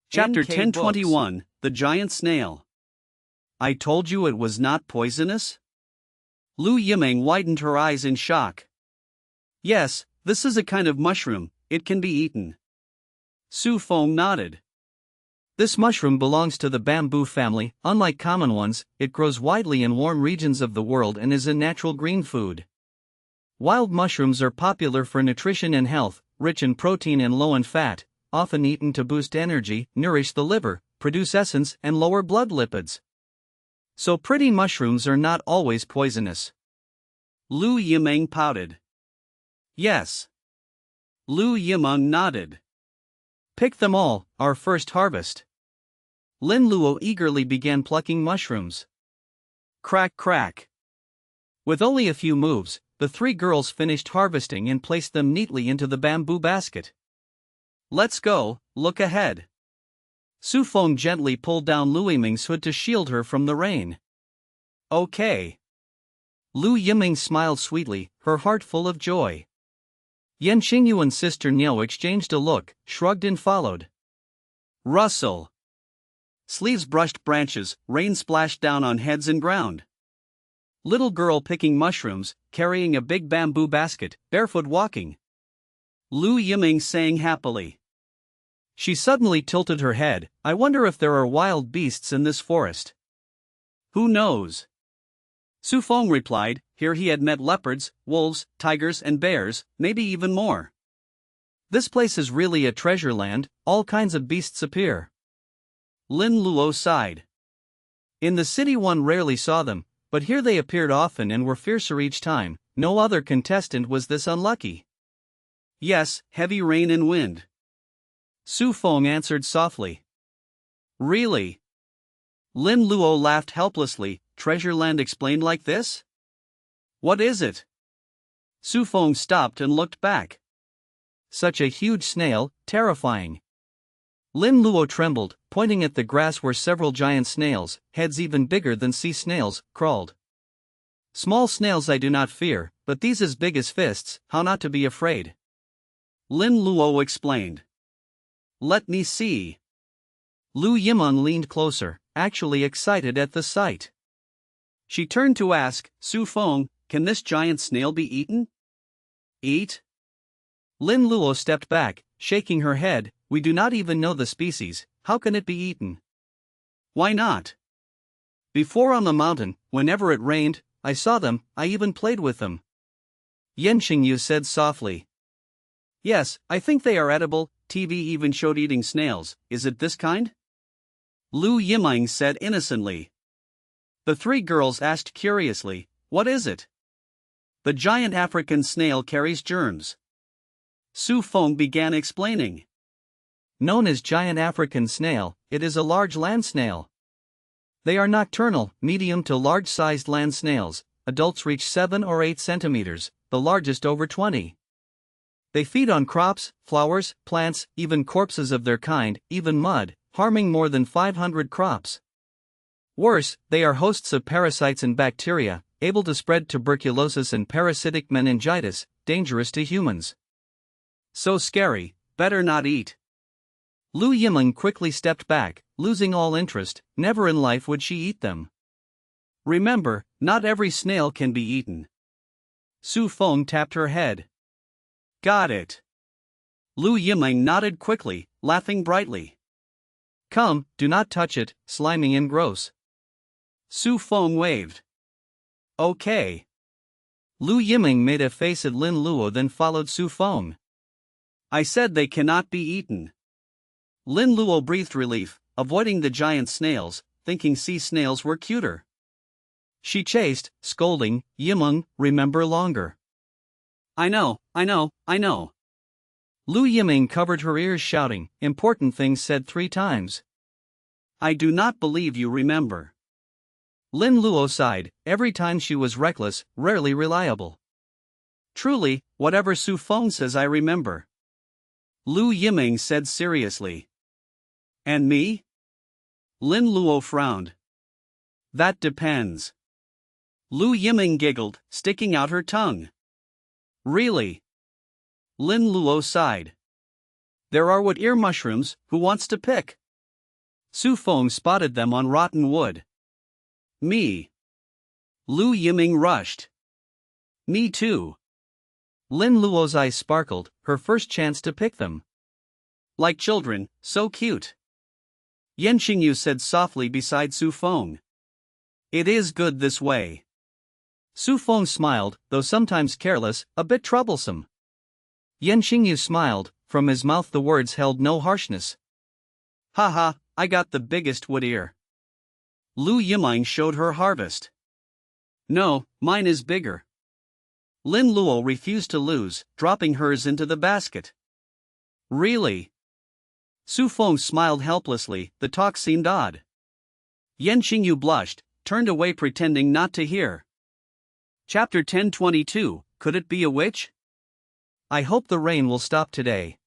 Chapter NK 1021, The Giant Snail. I told you it was not poisonous? Lu Yimeng widened her eyes in shock. Yes, this is a kind of mushroom, it can be eaten. Su Feng nodded. This mushroom belongs to the bamboo family. Unlike common ones, it grows widely in warm regions of the world and is a natural green food. Wild mushrooms are popular for nutrition and health, rich in protein and low in fat, often eaten to boost energy, nourish the liver, produce essence, and lower blood lipids. So pretty mushrooms are not always poisonous. Lu Yimeng pouted. Yes. Lu Yimeng nodded. Pick them all, our first harvest. Lin Luo eagerly began plucking mushrooms. Crack crack. With only a few moves, the three girls finished harvesting and placed them neatly into the bamboo basket. Let's go, look ahead. Su Feng gently pulled down Lu Yimeng's hood to shield her from the rain. Okay. Lu Yimeng smiled sweetly, her heart full of joy. Yan Xingyu and Sister Niao exchanged a look, shrugged and followed. Rustle. Sleeves brushed branches, rain splashed down on heads and ground. Little girl picking mushrooms, carrying a big bamboo basket, barefoot walking. Lu Yimeng sang happily. She suddenly tilted her head. I wonder if there are wild beasts in this forest. Who knows? Su Feng replied, here he had met leopards, wolves, tigers and bears, maybe even more. This place is really a treasure land, all kinds of beasts appear. Lin Luo sighed. In the city one rarely saw them, but here they appeared often and were fiercer each time. No other contestant was this unlucky. Yes, heavy rain and wind. Su Feng answered softly. Really? Lin Luo laughed helplessly. Treasure land explained like this? What is it? Su Feng stopped and looked back. Such a huge snail, terrifying. Lin Luo trembled, pointing at the grass where several giant snails, heads even bigger than sea snails, crawled. Small snails I do not fear, but these as big as fists, how not to be afraid? Lin Luo explained. Let me see. Lu Yimeng leaned closer, actually excited at the sight. She turned to ask, Su Feng, can this giant snail be eaten? Eat? Lin Luo stepped back, shaking her head. We do not even know the species, how can it be eaten? Why not? Before on the mountain, whenever it rained, I saw them, I even played with them. Yan Xingyu said softly. Yes, I think they are edible, TV even showed eating snails, is it this kind? Lu Yimeng said innocently. The three girls asked curiously, what is it? The giant African snail carries germs. Su Feng began explaining. Known as giant African snail, it is a large land snail. They are nocturnal, medium to large-sized land snails. Adults reach 7 or 8 centimeters, the largest over 20. They feed on crops, flowers, plants, even corpses of their kind, even mud, harming more than 500 crops. Worse, they are hosts of parasites and bacteria, able to spread tuberculosis and parasitic meningitis, dangerous to humans. So scary, better not eat. Lu Yimeng quickly stepped back, losing all interest. Never in life would she eat them. Remember, not every snail can be eaten. Su Feng tapped her head. Got it. Lu Yimeng nodded quickly, laughing brightly. Come, do not touch it, slimy and gross. Su Feng waved. Okay. Lu Yimeng made a face at Lin Luo then followed Su Feng. I said they cannot be eaten. Lin Luo breathed relief, avoiding the giant snails, thinking sea snails were cuter. She chased, scolding, Yimeng, remember longer. I know. Lu Yimeng covered her ears shouting, important things said 3 times. I do not believe you remember. Lin Luo sighed, every time she was reckless, rarely reliable. Truly, whatever Su Feng says I remember. Lu Yimeng said seriously. And me? Lin Luo frowned. That depends. Lu Yimeng giggled, sticking out her tongue. Really? Lin Luo sighed. There are what ear mushrooms, who wants to pick? Su Feng spotted them on rotten wood. Me. Lu Yiming rushed. Me too. Lin Luo's eyes sparkled, her first chance to pick them. Like children, so cute. Yan Xingyu said softly beside Su Feng. It is good this way. Su Feng smiled, though sometimes careless, a bit troublesome. Yan Xingyu smiled, from his mouth the words held no harshness. Haha, I got the biggest wood ear. Lu Yiming showed her harvest. No, mine is bigger. Lin Luo refused to lose, dropping hers into the basket. Really? Su Feng smiled helplessly, the talk seemed odd. Yan Xingyu blushed, turned away pretending not to hear. Chapter 1022, Could it be a witch? I hope the rain will stop today.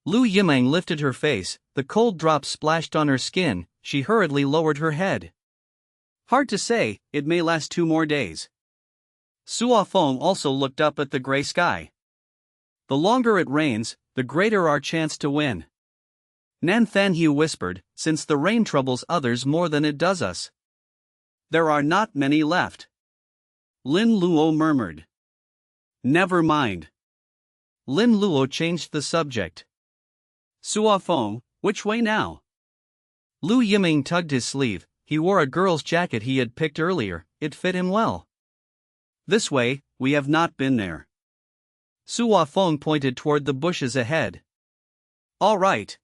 Lu Yiming lifted her face, the cold drops splashed on her skin, she hurriedly lowered her head. Hard to say, it may last 2 more days. Su Feng also looked up at the gray sky. The longer it rains, the greater our chance to win. Nan Thanhu whispered, since the rain troubles others more than it does us. There are not many left. Lin Luo murmured. Never mind. Lin Luo changed the subject. Su Feng, which way now? Lu Yiming tugged his sleeve, he wore a girl's jacket he had picked earlier, it fit him well. This way, we have not been there. Su Feng pointed toward the bushes ahead. All right.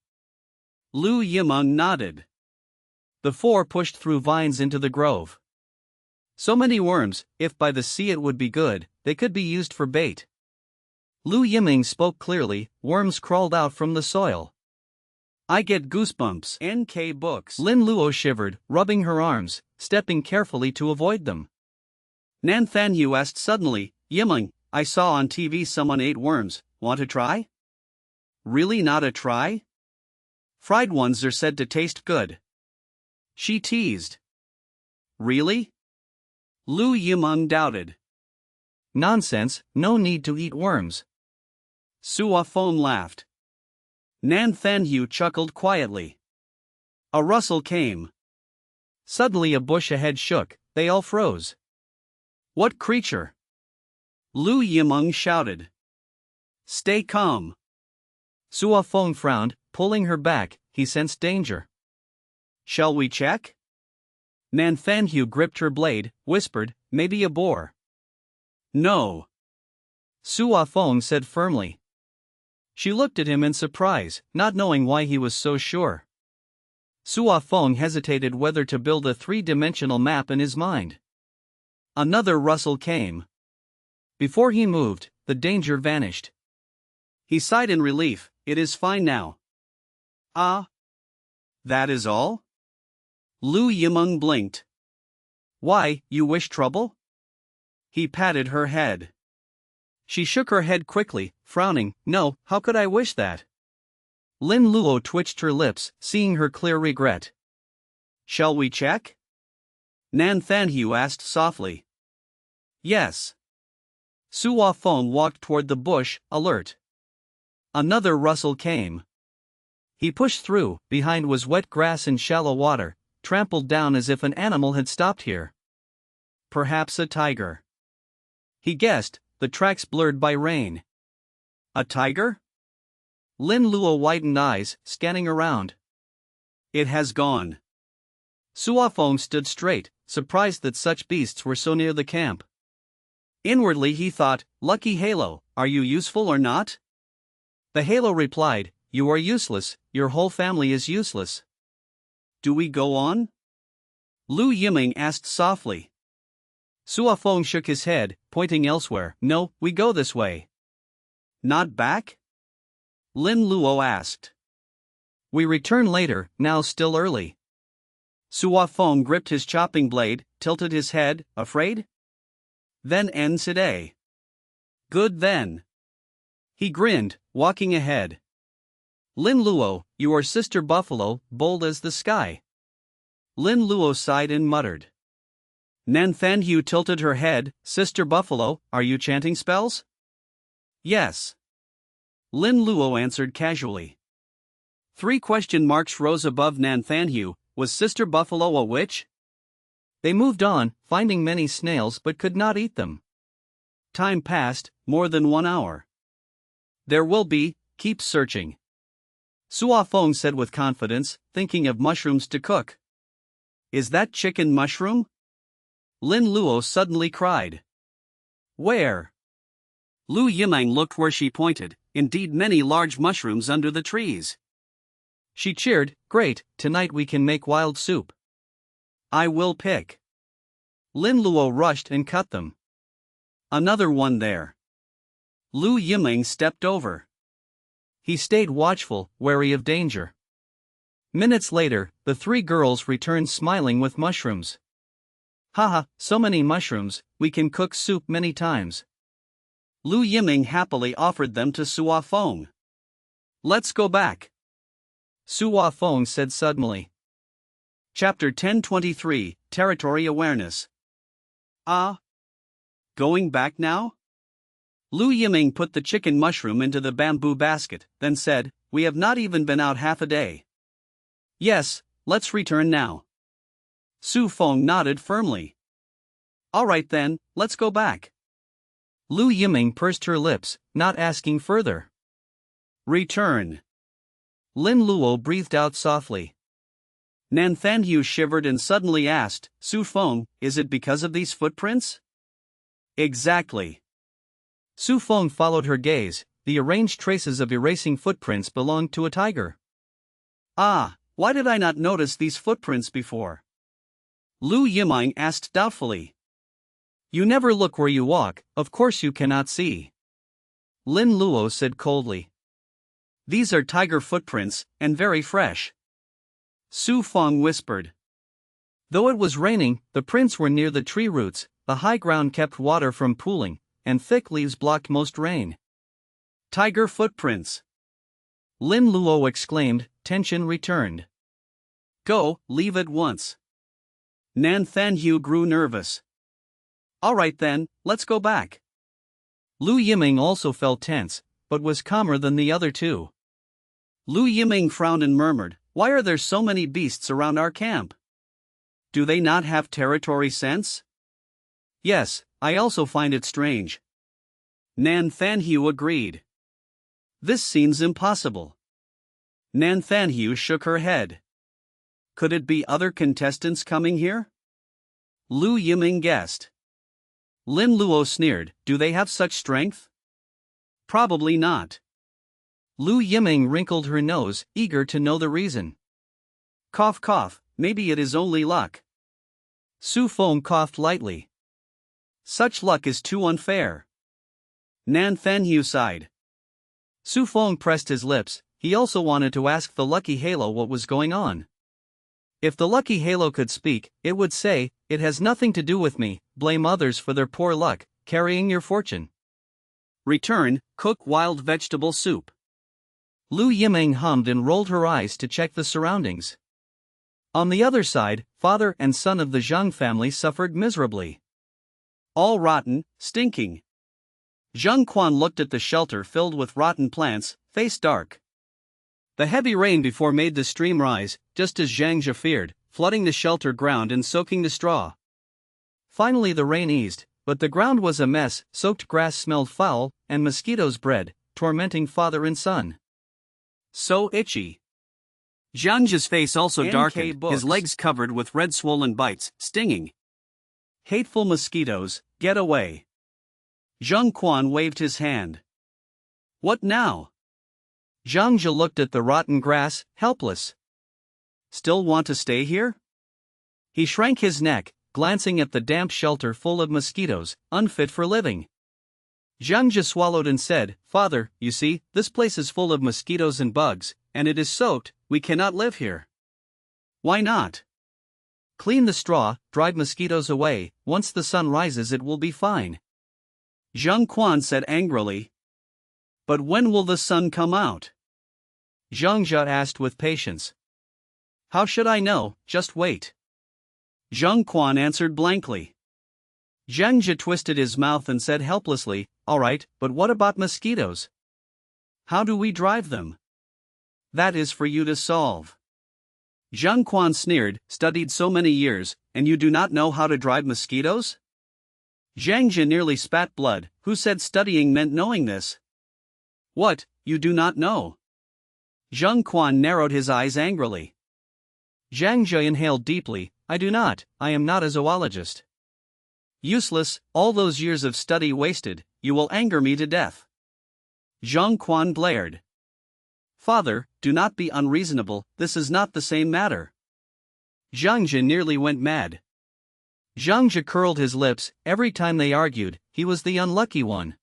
Lu Yiming nodded. The 4 pushed through vines into the grove. So many worms, if by the sea it would be good, they could be used for bait. Lu Yiming spoke clearly, worms crawled out from the soil. I get goosebumps. NK books. Lin Luo shivered, rubbing her arms, stepping carefully to avoid them. Nan Thanhu asked suddenly, Yiming, I saw on TV someone ate worms, want to try? Really not a try? Fried ones are said to taste good. She teased. Really? Lu Yiming doubted. Nonsense, no need to eat worms. Su Feng laughed. Nan Thanhu chuckled quietly. A rustle came. Suddenly a bush ahead shook, they all froze. What creature? Lu Yiming shouted. Stay calm. Su Feng frowned, pulling her back, he sensed danger. Shall we check? Nan Thanhu gripped her blade, whispered, maybe a boar. No. Su Feng said firmly. She looked at him in surprise, not knowing why he was so sure. Su Feng hesitated whether to build a 3-dimensional map in his mind. Another rustle came. Before he moved, the danger vanished. He sighed in relief, it is fine now. Ah? That is all? Lu Yiming blinked. Why, you wish trouble? He patted her head. She shook her head quickly, frowning, no, how could I wish that? Lin Luo twitched her lips, seeing her clear regret. Shall we check? Nan Thanhu asked softly. Yes. Su Feng walked toward the bush, alert. Another rustle came. He pushed through, behind was wet grass and shallow water, trampled down as if an animal had stopped here. Perhaps a tiger. He guessed, the tracks blurred by rain. A tiger? Lin Luo widened eyes, scanning around. It has gone. Su Feng stood straight, surprised that such beasts were so near the camp. Inwardly he thought, lucky halo, are you useful or not? The halo replied, you are useless, your whole family is useless. Do we go on? Lu Yiming asked softly. Su Feng shook his head, pointing elsewhere, no, we go this way. Not back? Lin Luo asked. We return later, now still early. Su Feng gripped his chopping blade, tilted his head, afraid? Then end today. Good then. He grinned, walking ahead. Lin Luo, you are Sister Buffalo, bold as the sky. Lin Luo sighed and muttered. Nan Thanhu tilted her head, Sister Buffalo, are you chanting spells? Yes. Lin Luo answered casually. Three question marks rose above Nan Thanhu. Was Sister Buffalo a witch? They moved on, finding many snails but could not eat them. Time passed, more than 1 hour. There will be, keep searching. Sua Fong said with confidence, thinking of mushrooms to cook. Is that chicken mushroom? Lin Luo suddenly cried. Where? Lu Yimeng looked where she pointed, indeed many large mushrooms under the trees. She cheered, great, tonight we can make wild soup. I will pick. Lin Luo rushed and cut them. Another one there. Lu Yimeng stepped over. He stayed watchful, wary of danger. Minutes later, the three girls returned smiling with mushrooms. Haha, so many mushrooms, we can cook soup many times. Lu Yimeng happily offered them to Sua Fong. Let's go back. Sua Fong said suddenly. Chapter 1023, Territory Awareness. Going back now? Lu Yimeng put the chicken mushroom into the bamboo basket, then said, we have not even been out half a day. Yes, let's return now. Su Fong nodded firmly. All right then, let's go back. Lu Yimeng pursed her lips, not asking further. Return. Lin Luo breathed out softly. Nan Thanhu shivered and suddenly asked, Su Fong, is it because of these footprints? Exactly. Su Fong followed her gaze. The arranged traces of erasing footprints belonged to a tiger. Why did I not notice these footprints before? Lu Yimeng asked doubtfully. You never look where you walk, of course you cannot see. Lin Luo said coldly. These are tiger footprints, and very fresh. Su Fong whispered. Though it was raining, the prints were near the tree roots, the high ground kept water from pooling, and thick leaves blocked most rain. Tiger footprints. Lin Luo exclaimed, tension returned. Go, leave at once. Nan Thanhu grew nervous. All right then, let's go back. Lu Yimeng also felt tense, but was calmer than the other two. Lu Yimeng frowned and murmured, why are there so many beasts around our camp? Do they not have territory sense? Yes, I also find it strange. Nan Thanhu agreed. This seems impossible. Nan Thanhu shook her head. Could it be other contestants coming here? Lu Yimeng guessed. Lin Luo sneered, do they have such strength? Probably not. Lu Yimeng wrinkled her nose, eager to know the reason. Cough cough, maybe it is only luck. Su Fong coughed lightly. Such luck is too unfair. Nan Thanhu sighed. Su Fong pressed his lips. He also wanted to ask the lucky halo what was going on. If the lucky halo could speak, it would say, it has nothing to do with me, blame others for their poor luck, carrying your fortune. Return, cook wild vegetable soup. Lu Yimeng hummed and rolled her eyes to check the surroundings. On the other side, father and son of the Zhang family suffered miserably. All rotten, stinking. Zhang Quan looked at the shelter filled with rotten plants, face dark. The heavy rain before made the stream rise, just as Zhang Jia feared, flooding the shelter ground and soaking the straw. Finally the rain eased, but the ground was a mess, soaked grass smelled foul, and mosquitoes bred, tormenting father and son. So itchy. Zhang Jia's face also darkened, his legs covered with red swollen bites, stinging. Hateful mosquitoes, get away. Zhang Quan waved his hand. What now? Zhang Jia looked at the rotten grass, helpless. Still want to stay here? He shrank his neck, glancing at the damp shelter full of mosquitoes, unfit for living. Zhang Jia swallowed and said, Father, you see, this place is full of mosquitoes and bugs, and it is soaked, we cannot live here. Why not? Clean the straw, drive mosquitoes away, once the sun rises it will be fine. Zhang Quan said angrily. But when will the sun come out? Zhang Jia asked with patience. How should I know, just wait. Zhang Quan answered blankly. Zhang Jia twisted his mouth and said helplessly, all right, but what about mosquitoes? How do we drive them? That is for you to solve. Zhang Quan sneered, studied so many years, and you do not know how to drive mosquitoes? Zhang Jie nearly spat blood. Who said studying meant knowing this? What, you do not know? Zhang Quan narrowed his eyes angrily. Zhang Jie inhaled deeply. I do not, I am not a zoologist. Useless, all those years of study wasted, you will anger me to death. Zhang Quan glared. Father, do not be unreasonable, this is not the same matter. Zhang Jie nearly went mad. Zhang Jie curled his lips. Every time they argued, he was the unlucky one.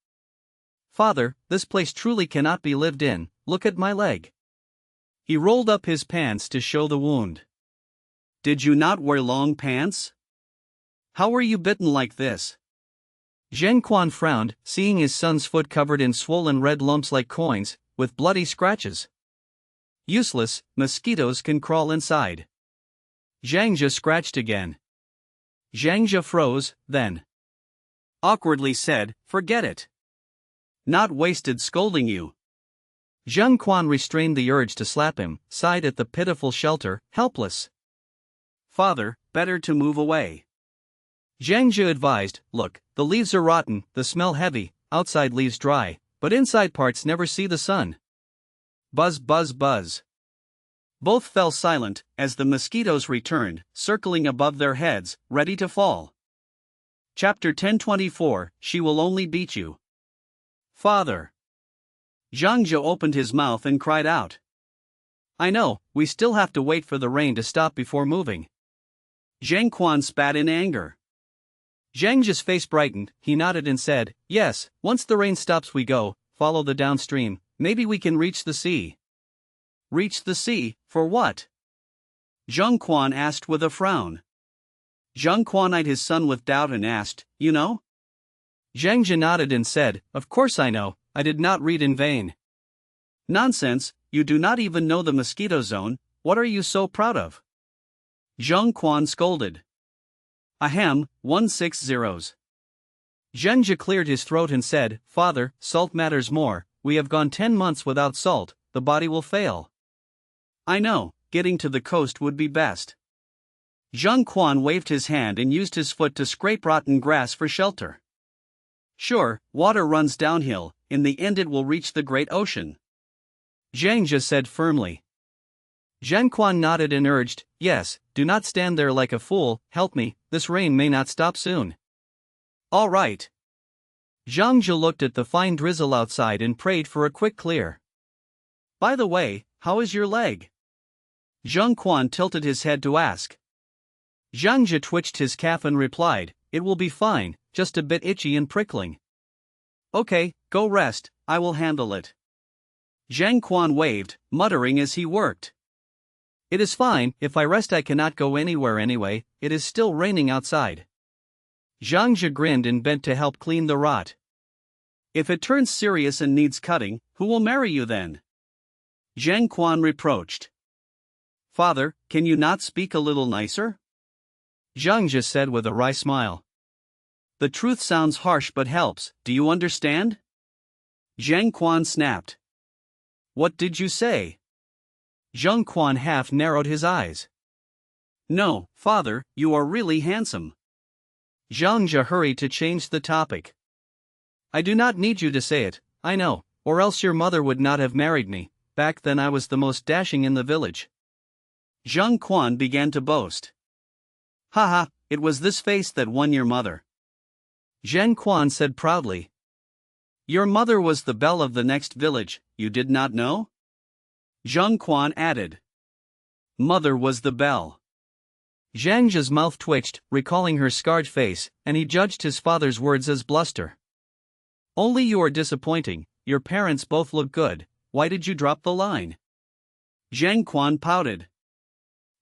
Father, this place truly cannot be lived in, look at my leg. He rolled up his pants to show the wound. Did you not wear long pants? How were you bitten like this? Zhang Quan frowned, seeing his son's foot covered in swollen red lumps like coins, with bloody scratches. Useless, mosquitoes can crawl inside. Zhang Jie scratched again. Zhang Jie froze, then awkwardly said, forget it. Not wasted scolding you. Zhang Quan restrained the urge to slap him, sighed at the pitiful shelter, helpless. Father, better to move away. Zhang Jie advised, look, the leaves are rotten, the smell heavy, outside leaves dry, but inside parts never see the sun. Buzz buzz buzz. Both fell silent, as the mosquitoes returned, circling above their heads, ready to fall. Chapter 1024, She Will Only Beat You. Father. Zhang Jie opened his mouth and cried out. I know, we still have to wait for the rain to stop before moving. Zhang Quan spat in anger. Zhang Jie's face brightened, he nodded and said, yes, once the rain stops we go, follow the downstream, maybe we can reach the sea. Reach the sea, for what? Zhang Quan asked with a frown. Zhang Quan eyed his son with doubt and asked, you know? Zhang Jie nodded and said, of course I know, I did not read in vain. Nonsense, you do not even know the mosquito zone, what are you so proud of? Zhang Quan scolded. Ahem, 160. Zhang Jie cleared his throat and said, Father, salt matters more, we have gone 10 months without salt, the body will fail. I know, getting to the coast would be best. Zhang Quan waved his hand and used his foot to scrape rotten grass for shelter. Sure, water runs downhill, in the end it will reach the great ocean. Zhang Jie said firmly. Zhang Quan nodded and urged, yes, do not stand there like a fool, help me, this rain may not stop soon. All right. Zhang Jie looked at the fine drizzle outside and prayed for a quick clear. By the way, how is your leg? Zhang Quan tilted his head to ask. Zhang Jie twitched his calf and replied, it will be fine, just a bit itchy and prickling. Okay, go rest, I will handle it. Zhang Quan waved, muttering as he worked. It is fine, if I rest I cannot go anywhere anyway, it is still raining outside. Zhang Jie grinned and bent to help clean the rot. If it turns serious and needs cutting, who will marry you then? Zhang Quan reproached. Father, can you not speak a little nicer? Zhang Jie said with a wry smile. The truth sounds harsh but helps, do you understand? Zhang Quan snapped. What did you say? Zhang Quan half narrowed his eyes. No, father, you are really handsome. Zhang Jie hurried to change the topic. I do not need you to say it, I know, or else your mother would not have married me, back then I was the most dashing in the village. Zhang Quan began to boast. Haha, it was this face that won your mother. Zhang Quan said proudly. Your mother was the belle of the next village, you did not know? Zhang Quan added. Mother was the belle. Zhang Jie's mouth twitched, recalling her scarred face, and he judged his father's words as bluster. Only you are disappointing, your parents both look good, why did you drop the line? Zhang Quan pouted.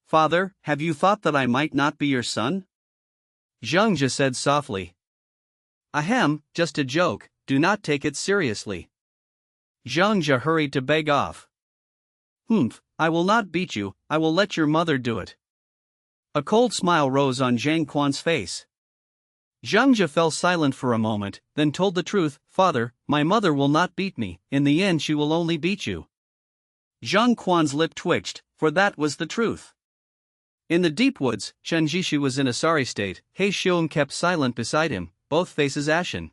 Father, have you thought that I might not be your son? Zhang Jie said softly. Ahem, just a joke, do not take it seriously. Zhang Jie hurried to beg off. Humph, I will not beat you, I will let your mother do it. A cold smile rose on Zhang Quan's face. Zhang Jie fell silent for a moment, then told the truth, Father, my mother will not beat me, in the end she will only beat you. Zhang Quan's lip twitched, for that was the truth. In the deep woods, Chen Jishi was in a sorry state. He Xiong kept silent beside him, both faces ashen.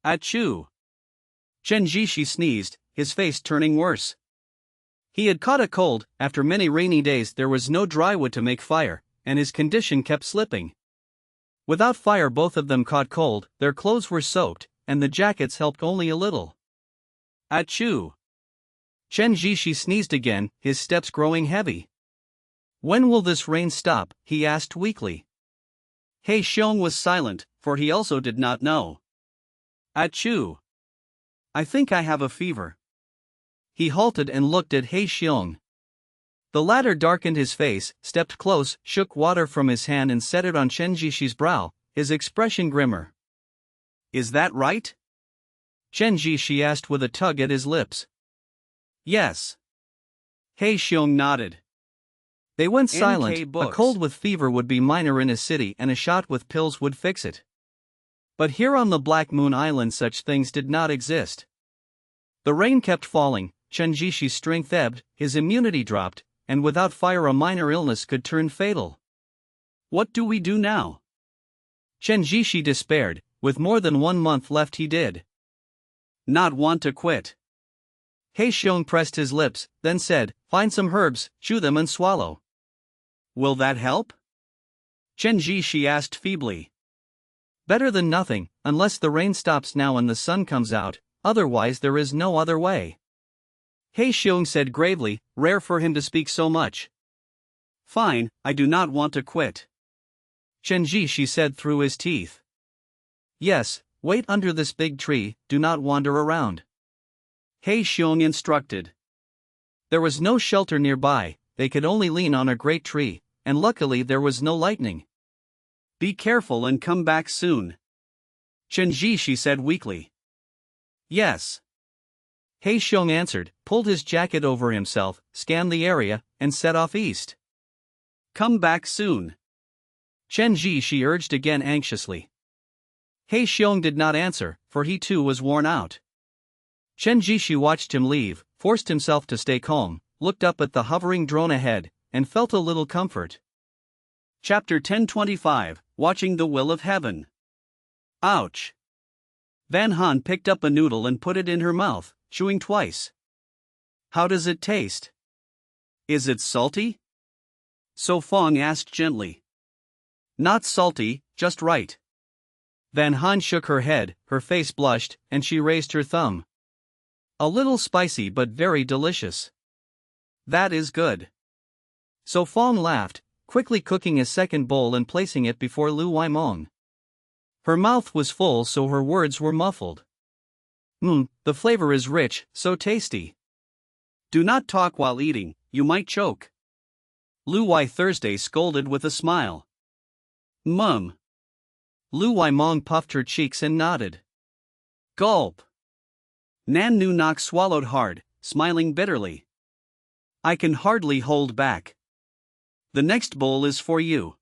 Achoo! Chen Jishi sneezed, his face turning worse. He had caught a cold. After many rainy days there was no dry wood to make fire, and his condition kept slipping. Without fire both of them caught cold, their clothes were soaked, and the jackets helped only a little. Achoo! Chen Jishi sneezed again, his steps growing heavy. When will this rain stop? He asked weakly. He Xiong was silent, for he also did not know. Achoo! I think I have a fever. He halted and looked at He Xiong. The latter darkened his face, stepped close, shook water from his hand and set it on Chen Jishi's brow, his expression grimmer. Is that right? Chen Jishi asked with a tug at his lips. Yes. He Xiong nodded. They went silent. A cold with fever would be minor in a city and a shot with pills would fix it. But here on the Black Moon Island such things did not exist. The rain kept falling, Chen Jishi's strength ebbed, his immunity dropped, and without fire a minor illness could turn fatal. What do we do now? Chen Jishi despaired. With more than 1 month left he did not want to quit. He Xiong pressed his lips, then said, find some herbs, chew them and swallow. Will that help? Chen Jishi asked feebly. Better than nothing, unless the rain stops now and the sun comes out, otherwise there is no other way. He Xiong said gravely, rare for him to speak so much. Fine, I do not want to quit. Chen Jishi said through his teeth. Yes, wait under this big tree, do not wander around. He Xiong instructed. There was no shelter nearby, they could only lean on a great tree, and luckily there was no lightning. Be careful and come back soon. Chen Jishi said weakly. Yes. He Xiong answered, pulled his jacket over himself, scanned the area, and set off east. Come back soon. Chen Jishi urged again anxiously. He Xiong did not answer, for he too was worn out. Chen Jishi watched him leave, forced himself to stay calm, looked up at the hovering drone ahead, and felt a little comfort. Chapter 1025, Watching the Will of Heaven. Ouch! Van Han picked up a noodle and put it in her mouth, chewing twice. How does it taste? Is it salty? So Fong asked gently. Not salty, just right. Van Han shook her head, her face blushed, and she raised her thumb. A little spicy but very delicious. That is good. So Fong laughed, quickly cooking a second bowl and placing it before Lu Waimong. Her mouth was full so her words were muffled. The flavor is rich, so tasty. Do not talk while eating, you might choke. Lu Wai Thursday scolded with a smile. Mum. Lu Waimong puffed her cheeks and nodded. Gulp. Nan Nu Nok swallowed hard, smiling bitterly. I can hardly hold back. The next bowl is for you.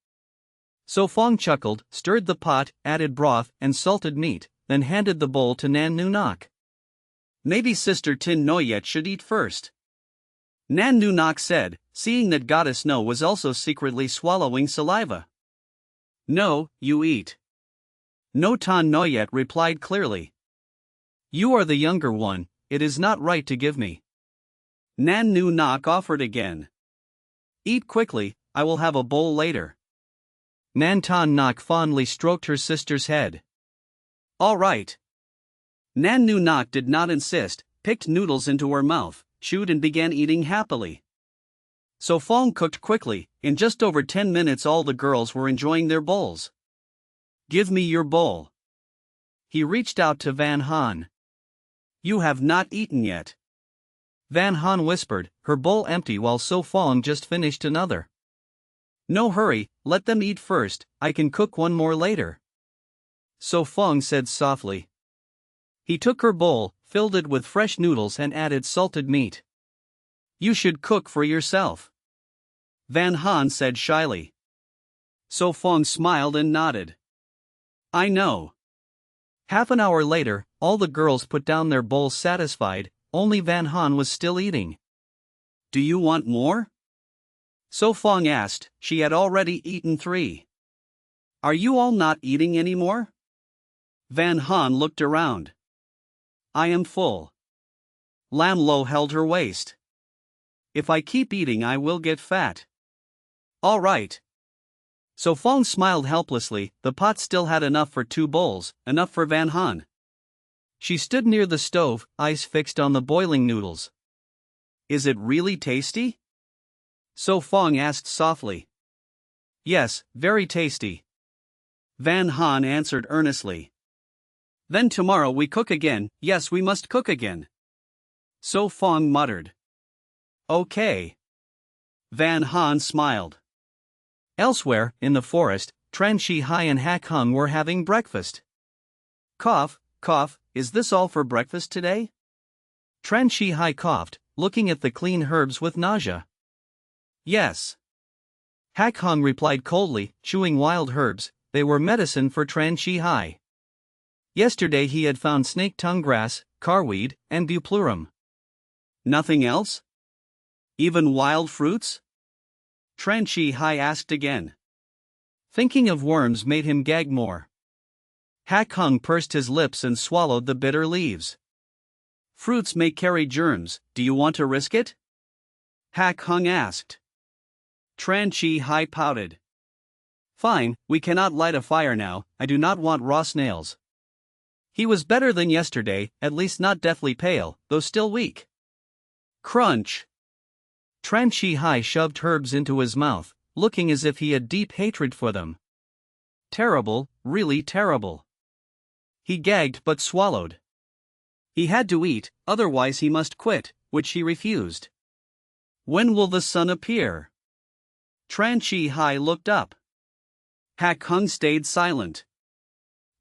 So Fong chuckled, stirred the pot, added broth and salted meat, then handed the bowl to Nan Nu Nok. Maybe Sister Tin Noyet should eat first. Nan Nu Nok said, seeing that Goddess No was also secretly swallowing saliva. No, you eat. No Tan Noyet replied clearly. You are the younger one, it is not right to give me. Nan Nu Nok offered again. Eat quickly, I will have a bowl later. Nan Tan Nok fondly stroked her sister's head. All right. Nan Nu Nok did not insist, picked noodles into her mouth, chewed and began eating happily. So Fong cooked quickly, in just over 10 minutes all the girls were enjoying their bowls. Give me your bowl. He reached out to Van Han. You have not eaten yet. Van Han whispered, her bowl empty while So Fong just finished another. No hurry, let them eat first, I can cook one more later. So Fong said softly. He took her bowl, filled it with fresh noodles and added salted meat. You should cook for yourself. Van Han said shyly. So Fong smiled and nodded. I know. Half an hour later, all the girls put down their bowls satisfied, only Van Han was still eating. Do you want more? So Fong asked. She had already eaten 3. Are you all not eating anymore? Van Han looked around. I am full. Lam Lo held her waist. If I keep eating I will get fat. All right. So Fong smiled helplessly. The pot still had enough for 2 bowls, enough for Van Han. She stood near the stove, eyes fixed on the boiling noodles. Is it really tasty? So Fong asked softly. Yes, very tasty. Van Han answered earnestly. Then tomorrow we cook again. Yes, we must cook again. So Fong muttered. Okay. Van Han smiled. Elsewhere, in the forest, Tran Shi Hai and Hak Hung were having breakfast. Cough, cough, is this all for breakfast today? Tran Shi Hai coughed, looking at the clean herbs with nausea. Yes. Hak Hung replied coldly, chewing wild herbs. They were medicine for Tran Shi Hai. Yesterday he had found snake tongue grass, carweed, and buplurum. Nothing else? Even wild fruits? Tran Shi Hai asked again. Thinking of worms made him gag more. Hak Hung pursed his lips and swallowed the bitter leaves. Fruits may carry germs, do you want to risk it? Hak Hung asked. Tran Shi Hai pouted. Fine, we cannot light a fire now, I do not want raw snails. He was better than yesterday, at least not deathly pale, though still weak. Crunch. Tran Shi Hai shoved herbs into his mouth, looking as if he had deep hatred for them. Terrible, really terrible. He gagged but swallowed. He had to eat, otherwise he must quit, which he refused. When will the sun appear? Tran Shi Hai looked up. Hak Hung stayed silent.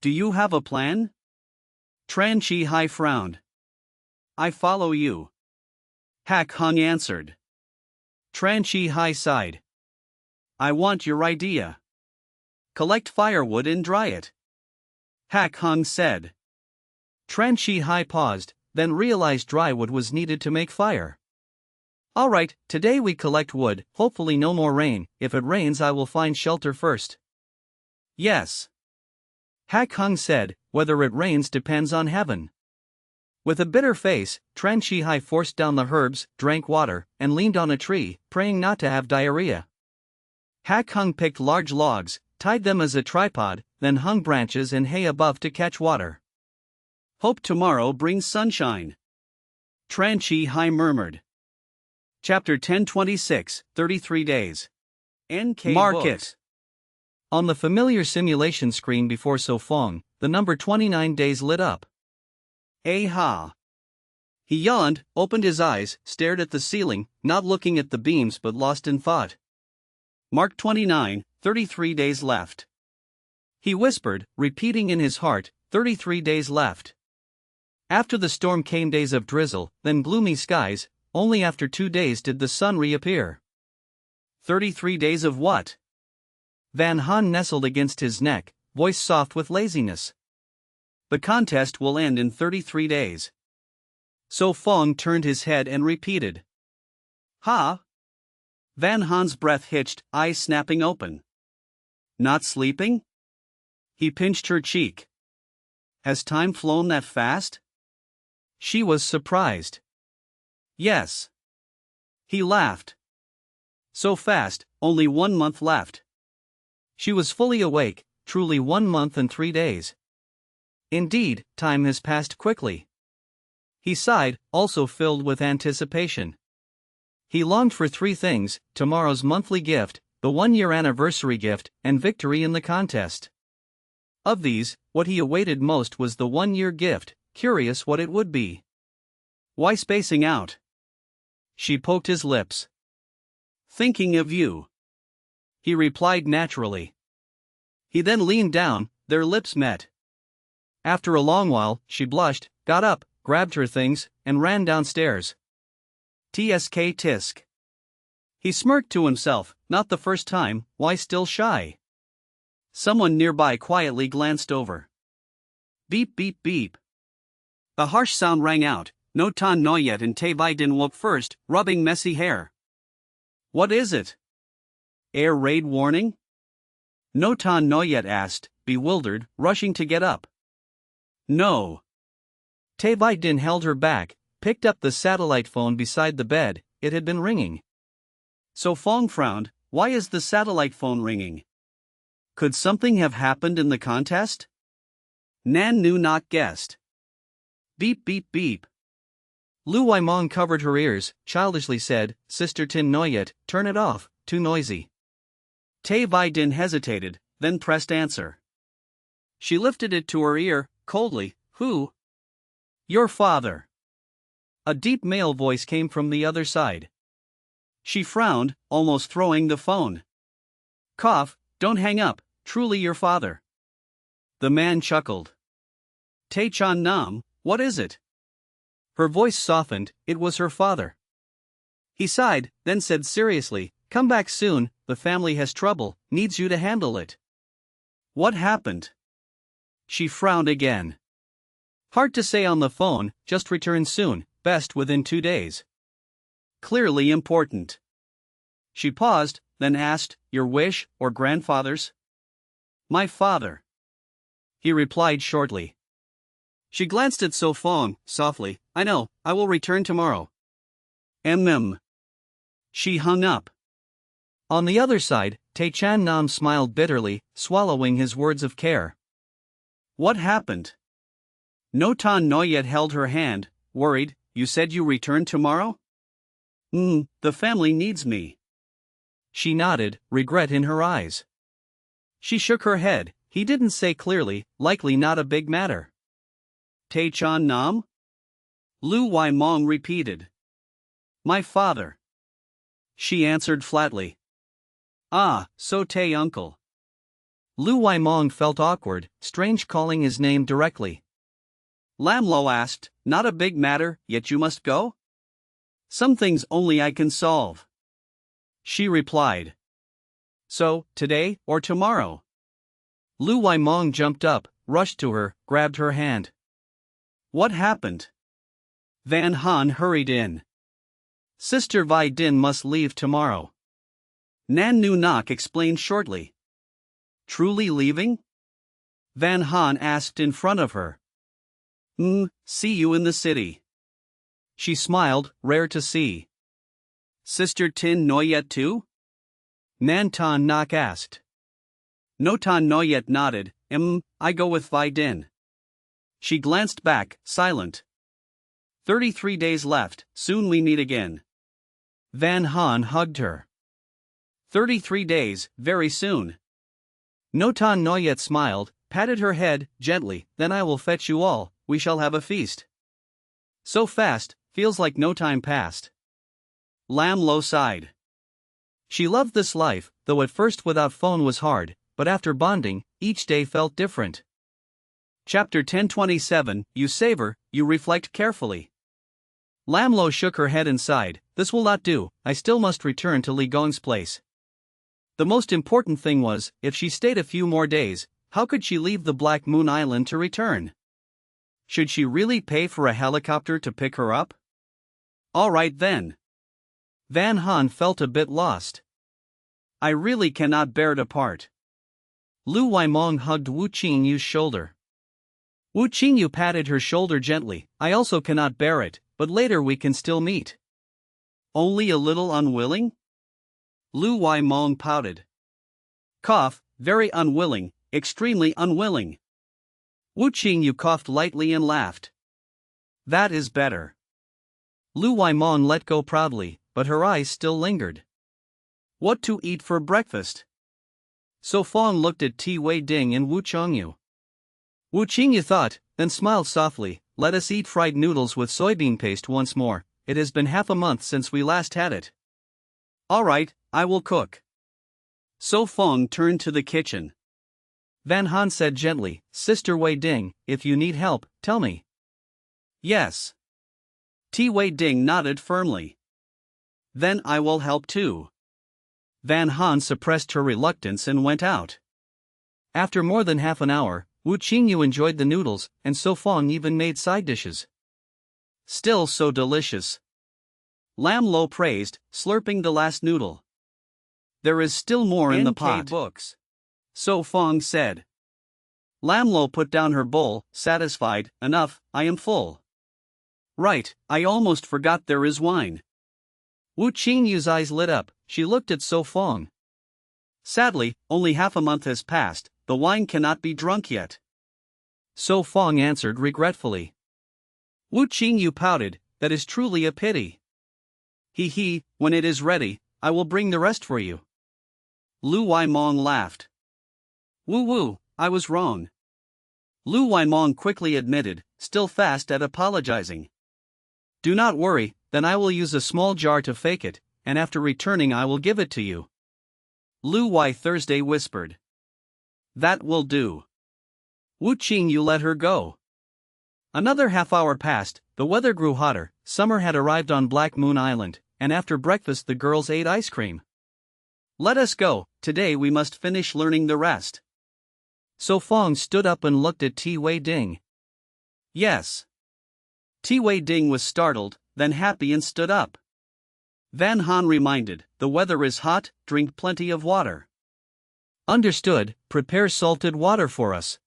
Do you have a plan? Tran Shi Hai frowned. I follow you. Hak Hung answered. Tran Shi Hai sighed. I want your idea. Collect firewood and dry it. Hak Hung said. Tran Shi Hai paused, then realized dry wood was needed to make fire. All right, today we collect wood, hopefully no more rain. If it rains I will find shelter first. Yes. Hak Hung said, whether it rains depends on heaven. With a bitter face, Tran Shi Hai forced down the herbs, drank water, and leaned on a tree, praying not to have diarrhea. Hak Hung picked large logs, tied them as a tripod, then hung branches and hay above to catch water. Hope tomorrow brings sunshine. Tran Shi Hai murmured. Chapter 1026, 33 Days. NK Market. Books. On the familiar simulation screen before So Fong, the number 29 days lit up. Ha! He yawned, opened his eyes, stared at the ceiling, not looking at the beams but lost in thought. Mark 29, 33 days left. He whispered, repeating in his heart, 33 days left. After the storm came days of drizzle, then gloomy skies. Only after 2 days did the sun reappear. 33 days of what? Van Han nestled against his neck, voice soft with laziness. The contest will end in 33 days. So Fong turned his head and repeated. Ha? Van Han's breath hitched, eyes snapping open. Not sleeping? He pinched her cheek. Has time flown that fast? She was surprised. Yes. He laughed. So fast, only 1 month left. She was fully awake, truly 1 month and 3 days. Indeed, time has passed quickly. He sighed, also filled with anticipation. He longed for 3 things: tomorrow's monthly gift, the 1-year anniversary gift, and victory in the contest. Of these, what he awaited most was the 1-year gift, curious what it would be. Why spacing out? She poked his lips. Thinking of you. He replied naturally. He then leaned down, their lips met. After a long while, she blushed, got up, grabbed her things, and ran downstairs. Tsk tisk. He smirked to himself, not the first time, why still shy? Someone nearby quietly glanced over. Beep beep beep. The harsh sound rang out, No Tan Noyet and Tay Vai Din woke first, rubbing messy hair. What is it? Air raid warning? No Tan Noyet asked, bewildered, rushing to get up. No. Tay Vai Din held her back, picked up the satellite phone beside the bed. It had been ringing. So Fong frowned. Why is the satellite phone ringing? Could something have happened in the contest? Nan Nu Nok guessed. Beep beep beep. Lu Waimong covered her ears, childishly said, Sister Tin Noyet, turn it off, too noisy. Tay Vai Din hesitated, then pressed answer. She lifted it to her ear, coldly. Who? Your father. A deep male voice came from the other side. She frowned, almost throwing the phone. Cough, don't hang up, truly your father. The man chuckled. Tay Chan Nam, what is it? Her voice softened, it was her father. He sighed, then said seriously, come back soon, the family has trouble, needs you to handle it. What happened? She frowned again. Hard to say on the phone, just return soon, best within 2 days. Clearly important. She paused, then asked, your wish, or grandfather's? My father. He replied shortly. She glanced at So Fong, softly, I know, I will return tomorrow. She hung up. On the other side, Tay Chan Nam smiled bitterly, swallowing his words of care. What happened? No Tan Noyet held her hand, worried, you said you return tomorrow? The family needs me. She nodded, regret in her eyes. She shook her head, he didn't say clearly, likely not a big matter. Tay Chan Nam? Lu Waimong repeated. My father. She answered flatly. Ah, so Tay uncle. Lu Waimong felt awkward, strange calling his name directly. Lam Lo asked, not a big matter, yet you must go? Some things only I can solve. She replied. So, today, or tomorrow? Lu Waimong jumped up, rushed to her, grabbed her hand. What happened? Van Han hurried in. Sister Vai Din must leave tomorrow. Nan Nu Nok explained shortly. Truly leaving? Van Han asked in front of her. See you in the city. She smiled, rare to see. Sister Tin Noyet too? Nan Tan Nok asked. No Tan Noyet nodded, I go with Vai Din. She glanced back, silent. 33 days left, soon we meet again. Van Han hugged her. 33 days, very soon. No Tan Noyet smiled, patted her head, gently, then I will fetch you all, we shall have a feast. So fast, feels like no time passed. Lam Lo sighed. She loved this life, though at first without phone was hard, but after bonding, each day felt different. Chapter 1027, You savor, you reflect carefully. Lam Lo shook her head and sighed, this will not do, I still must return to Li Gong's place. The most important thing was, if she stayed a few more days, how could she leave the Black Moon Island to return? Should she really pay for a helicopter to pick her up? All right then. Van Han felt a bit lost. I really cannot bear to part. Lu Waimong hugged Wu Qingyu's shoulder. Wu Qingyu patted her shoulder gently, I also cannot bear it, but later we can still meet. Only a little unwilling? Lu Waimong pouted. Cough, very unwilling, extremely unwilling. Wu Qingyu coughed lightly and laughed. That is better. Lu Waimong let go proudly, but her eyes still lingered. What to eat for breakfast? So Fong looked at Ti Wei Ding and Wu Chongyu. Wu Qingyu thought, then smiled softly, let us eat fried noodles with soybean paste once more, it has been half a month since we last had it. All right, I will cook. So Fong turned to the kitchen. Van Han said gently, Sister Wei Ding, if you need help, tell me. Yes. Ti Wei Ding nodded firmly. Then I will help too. Van Han suppressed her reluctance and went out. After more than half an hour, Wu Qingyu enjoyed the noodles, and So Fong even made side dishes. Still so delicious. Lam Lo praised, slurping the last noodle. There is still more in the pot. Books. So Fong said. Lam Lo put down her bowl, satisfied. Enough, I am full. Right, I almost forgot there is wine. Wu Qingyu's eyes lit up. She looked at So Fong. Sadly, only half a month has passed, the wine cannot be drunk yet. So Fong answered regretfully. Wu Qingyu pouted, that is truly a pity. He, when it is ready, I will bring the rest for you. Lu Waimong laughed. Woo, I was wrong. Lu Waimong quickly admitted, still fast at apologizing. Do not worry, then I will use a small jar to fake it, and after returning I will give it to you. Lu Wai Thursday whispered. That will do. Wu Qingyu let her go. Another half-hour passed, the weather grew hotter, summer had arrived on Black Moon Island, and after breakfast the girls ate ice cream. Let us go, today we must finish learning the rest. So Fong stood up and looked at Ti Wei Ding. Yes. Ti Wei Ding was startled, then happy and stood up. Van Han reminded, the weather is hot, drink plenty of water. Understood, prepare salted water for us.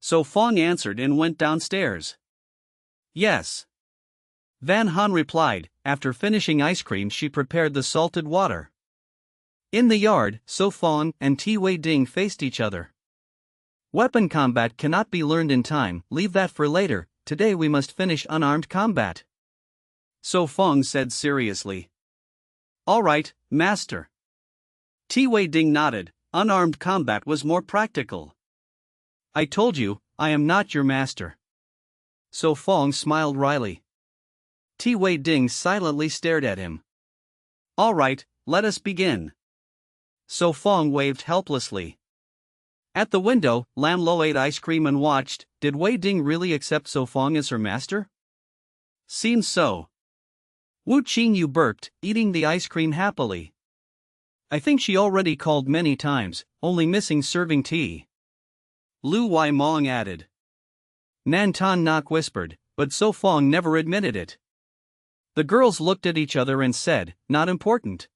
So Fong answered and went downstairs. Yes. Van Han replied, after finishing ice cream she prepared the salted water. In the yard, So Fong and Ti Wei Ding faced each other. Weapon combat cannot be learned in time, leave that for later, today we must finish unarmed combat. So Fong said seriously. All right, master. Ti Wei Ding nodded, unarmed combat was more practical. I told you, I am not your master. So Fong smiled wryly. Ti Wei Ding silently stared at him. All right, let us begin. So Fong waved helplessly. At the window, Lam Lo ate ice cream and watched. Did Wei Ding really accept So Fong as her master? Seems so. Wu Qingyu burped, eating the ice cream happily. I think she already called many times, only missing serving tea. Lu Waimong added. Nan Tan Nok whispered, but So Fong never admitted it. The girls looked at each other and said, not important.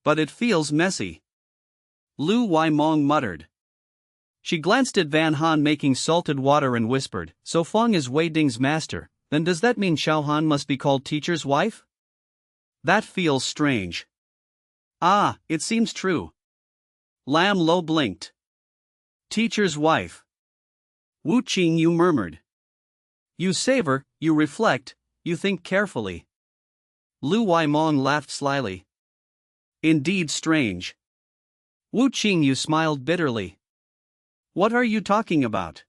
But it feels messy. Lu Waimong muttered. She glanced at Van Han making salted water and whispered, So Fong is Wei Ding's master, then does that mean Xiao Han must be called teacher's wife? That feels strange. Ah, it seems true. Lam Lo blinked. Teacher's wife. Wu Qingyu murmured. You savor, you reflect, you think carefully. Lu Waimong laughed slyly. Indeed strange. Wu Qingyu smiled bitterly. What are you talking about?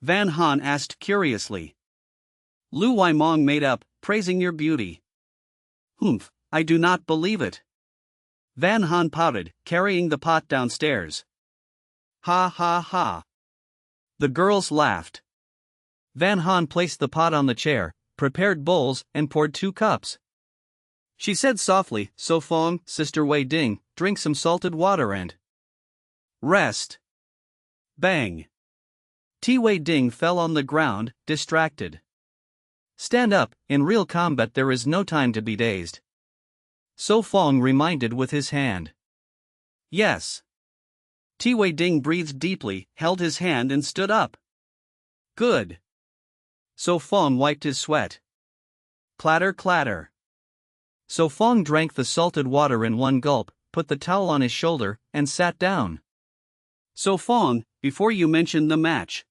Van Han asked curiously. Lu Waimong made up, praising your beauty. Humph, I do not believe it. Van Han pouted, carrying the pot downstairs. Ha ha ha. The girls laughed. Van Han placed the pot on the chair, prepared bowls, and poured 2 cups. She said softly, So Fong, Sister Wei Ding, drink some salted water and rest. Bang. Ti Wei Ding fell on the ground, distracted. Stand up, in real combat there is no time to be dazed. So Fong reminded with his hand. Yes. Ti Wei Ding breathed deeply, held his hand and stood up. Good. So Fong wiped his sweat. Clatter clatter. So Fong drank the salted water in one gulp, put the towel on his shoulder, and sat down. So Fong, before you mentioned the match.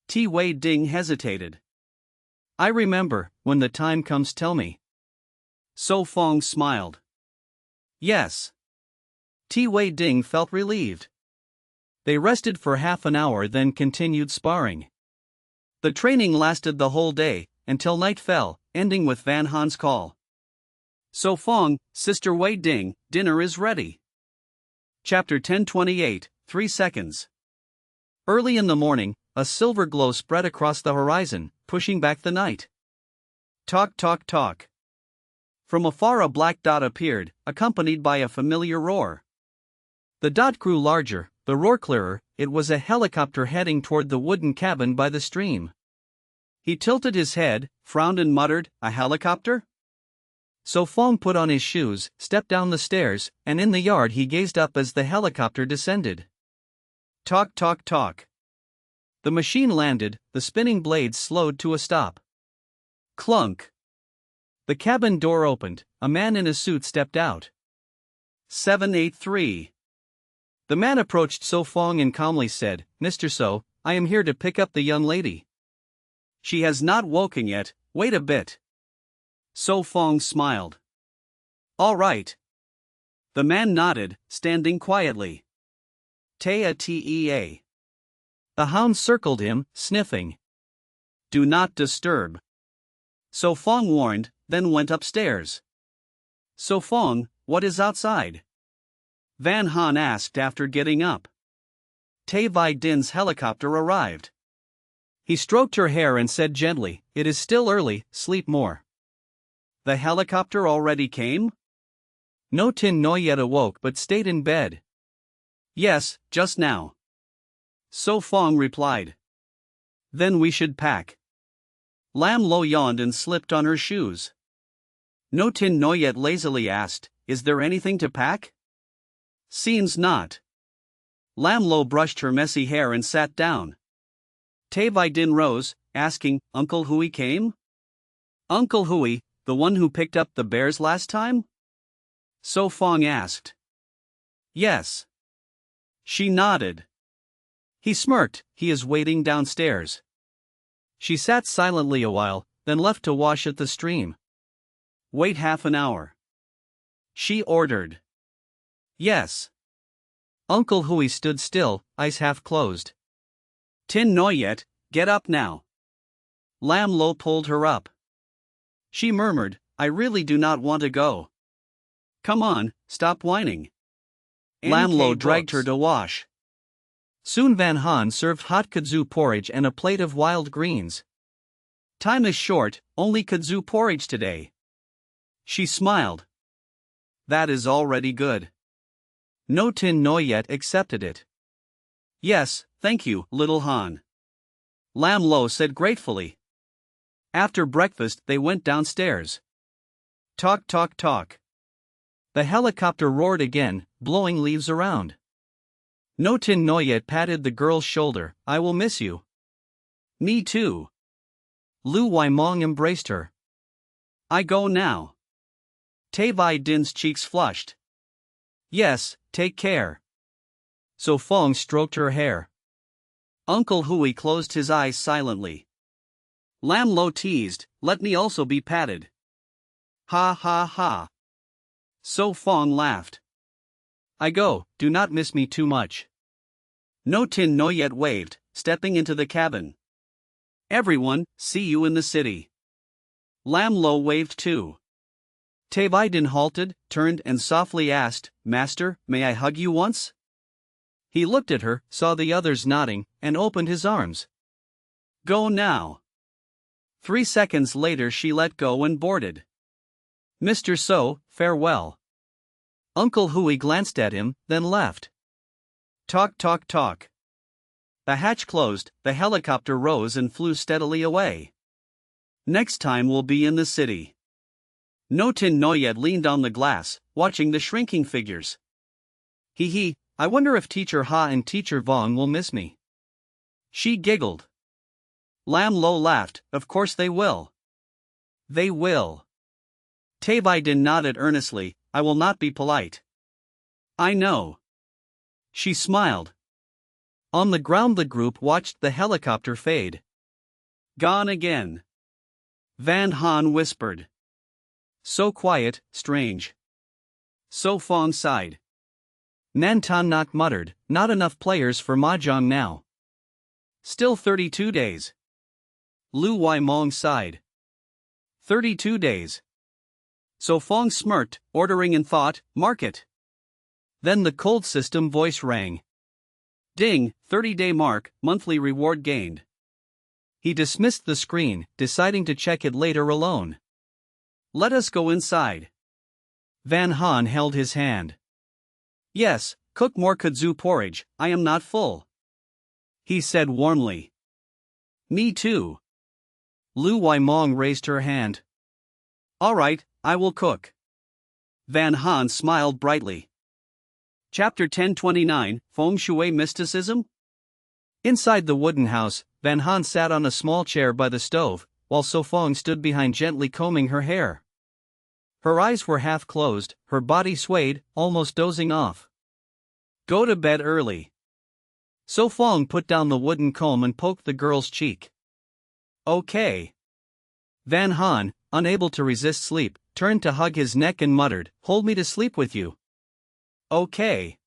Ti Wei Ding hesitated. I remember, when the time comes tell me. So Fong smiled. Yes. Ti Wei Ding felt relieved. They rested for half an hour then continued sparring. The training lasted the whole day, until night fell, ending with Van Han's call. So Fong, Sister Wei Ding, dinner is ready. Chapter 1028, 3 seconds. Early in the morning, a silver glow spread across the horizon, pushing back the night. Talk talk talk. From afar a black dot appeared, accompanied by a familiar roar. The dot grew larger, the roar clearer, it was a helicopter heading toward the wooden cabin by the stream. He tilted his head, frowned and muttered, "A helicopter?" So Fong put on his shoes, stepped down the stairs, and in the yard he gazed up as the helicopter descended. Talk, talk, talk. The machine landed, the spinning blades slowed to a stop. Clunk. The cabin door opened, a man in a suit stepped out. 783. The man approached So Fong and calmly said, "Mr. So, I am here to pick up the young lady." She has not woken yet, wait a bit. So Fong smiled. All right. The man nodded, standing quietly. Tea. The hound circled him, sniffing. Do not disturb. So Fong warned, then went upstairs. So Fong, what is outside? Van Han asked after getting up. Tay Vi Din's helicopter arrived. He stroked her hair and said gently, "It is still early, sleep more." The helicopter already came? No Tin Noyet awoke but stayed in bed. Yes, just now. So Fong replied. Then we should pack. Lam Lo yawned and slipped on her shoes. No Tin Noyet lazily asked, "Is there anything to pack?" Seems not. Lam Lo brushed her messy hair and sat down. Tay Vi Din rose, asking, "Uncle Hui came?" Uncle Hui, the one who picked up the bears last time? So Fong asked. Yes. She nodded. He smirked, "He is waiting downstairs." She sat silently a while, then left to wash at the stream. Wait half an hour. She ordered. Yes. Uncle Hui stood still, eyes half closed. Tin Noyet, get up now. Lam Lo pulled her up. She murmured, "I really do not want to go." Come on, stop whining. Lam Lo dragged her to wash. Soon Van Han served hot kudzu porridge and a plate of wild greens. Time is short, only kudzu porridge today. She smiled. That is already good. No Tin Noyet accepted it. Yes, thank you, little Han. Lam Lo said gratefully. After breakfast they went downstairs. Talk, talk, talk. The helicopter roared again, blowing leaves around. No Tin Noyet patted the girl's shoulder, "I will miss you." Me too. Lu Waimong embraced her. I go now. Tay Vi Din's cheeks flushed. Yes, take care. So Fong stroked her hair. Uncle Hui closed his eyes silently. Lam Lo teased, "Let me also be patted." Ha ha ha. So Fong laughed. I go, do not miss me too much. No Tin Noyet waved, stepping into the cabin. Everyone, see you in the city. Lam Lo waved too. Tay Vi Din halted, turned and softly asked, "Master, may I hug you once?" He looked at her, saw the others nodding, and opened his arms. Go now. 3 seconds later she let go and boarded. Mr. So, farewell. Uncle Hui glanced at him, then left. Talk, talk, talk. The hatch closed, the helicopter rose and flew steadily away. Next time we'll be in the city. No Tin Noyet leaned on the glass, watching the shrinking figures. Hee, I wonder if Teacher Ha and Teacher Vong will miss me. She giggled. Lam Lo laughed, of course they will. They will. Tay Vi Din nodded earnestly, I will not be polite. I know. She smiled. On the ground the group watched the helicopter fade. Gone again. Van Han whispered. So quiet, strange. So Fong sighed. Nantan Nak muttered, not enough players for Mahjong now. Still 32 days. Lu Waimong sighed. 32 days. So Fong smirked, ordering and thought, mark it. Then the cold system voice rang. Ding, 30-day mark, monthly reward gained. He dismissed the screen, deciding to check it later alone. Let us go inside. Van Han held his hand. Yes, cook more kudzu porridge, I am not full. He said warmly. Me too. Lu Mong raised her hand. Alright, I will cook. Van Han smiled brightly. Chapter 1029, Feng Shui Mysticism? Inside the wooden house, Van Han sat on a small chair by the stove, while So Fong stood behind gently combing her hair. Her eyes were half closed, her body swayed, almost dozing off. Go to bed early. So Fong put down the wooden comb and poked the girl's cheek. Okay. Van Han, unable to resist sleep, turned to hug his neck and muttered, "Hold me to sleep with you." Okay.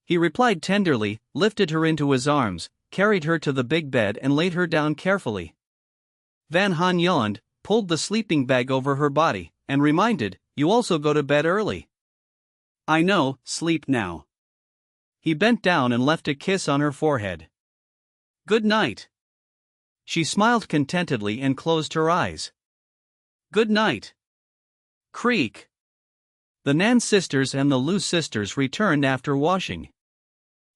He replied tenderly, lifted her into his arms, carried her to the big bed and laid her down carefully. Van Han yawned, pulled the sleeping bag over her body, and reminded, "You also go to bed early." I know, sleep now. He bent down and left a kiss on her forehead. Good night. She smiled contentedly and closed her eyes. Good night. Creak. The Nan sisters and the Lu sisters returned after washing.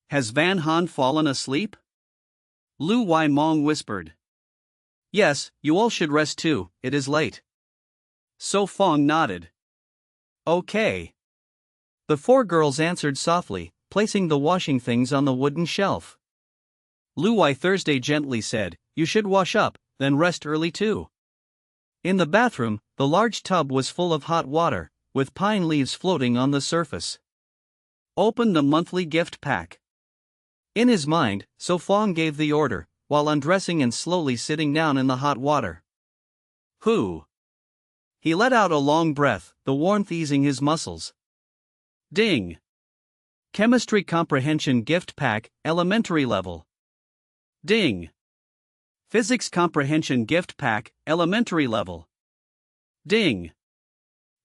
Has Van Han fallen asleep? Lu Mong whispered. Yes, you all should rest too, it is late. So Fong nodded. Okay. The four girls answered softly, placing the washing things on the wooden shelf. Lu Thursday gently said, "You should wash up, then rest early too." In the bathroom, the large tub was full of hot water, with pine leaves floating on the surface. Open the monthly gift pack. In his mind, So Fong gave the order, while undressing and slowly sitting down in the hot water. Who? He let out a long breath, the warmth easing his muscles. Ding. Chemistry Comprehension Gift Pack, Elementary Level. Ding. Physics Comprehension Gift Pack, Elementary Level. Ding.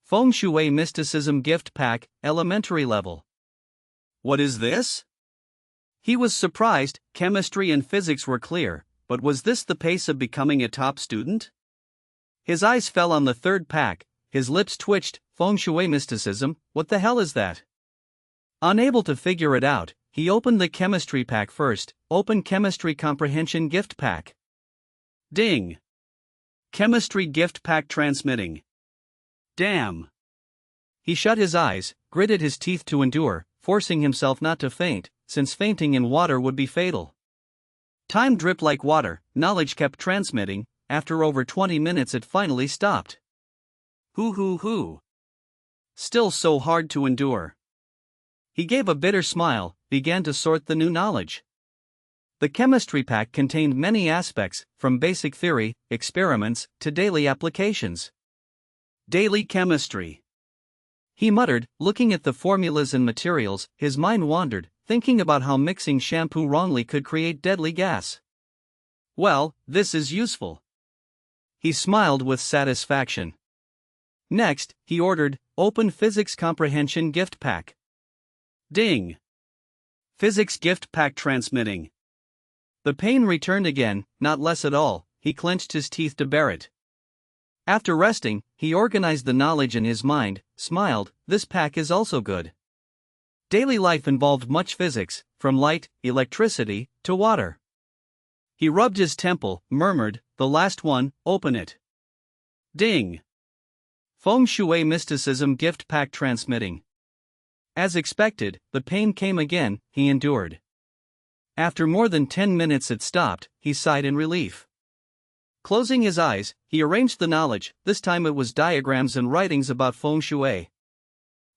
Feng Shui Mysticism Gift Pack, Elementary Level. What is this? He was surprised. Chemistry and physics were clear, but was this the pace of becoming a top student? His eyes fell on the third pack, his lips twitched. Feng Shui Mysticism, what the hell is that? Unable to figure it out, he opened the chemistry pack first. Open Chemistry Comprehension Gift Pack. Ding. Chemistry Gift Pack transmitting. Damn. He shut his eyes, gritted his teeth to endure, forcing himself not to faint, since fainting in water would be fatal. Time dripped like water, knowledge kept transmitting. After over 20 minutes it finally stopped. Hoo. Still so hard to endure. He gave a bitter smile, began to sort the new knowledge. The chemistry pack contained many aspects, from basic theory, experiments, to daily applications. Daily chemistry. He muttered, looking at the formulas and materials. His mind wandered, thinking about how mixing shampoo wrongly could create deadly gas. Well, this is useful. He smiled with satisfaction. Next, he ordered, open Physics Comprehension Gift Pack. Ding. Physics Gift Pack transmitting. The pain returned again, not less at all. He clenched his teeth to bear it. After resting, he organized the knowledge in his mind, smiled. This pack is also good. Daily life involved much physics, from light, electricity, to water. He rubbed his temple, murmured, the last one, open it. Ding. Feng Shui Mysticism Gift Pack transmitting. As expected, the pain came again. He endured. After more than 10 minutes it stopped. He sighed in relief. Closing his eyes, he arranged the knowledge. This time it was diagrams and writings about Feng Shui.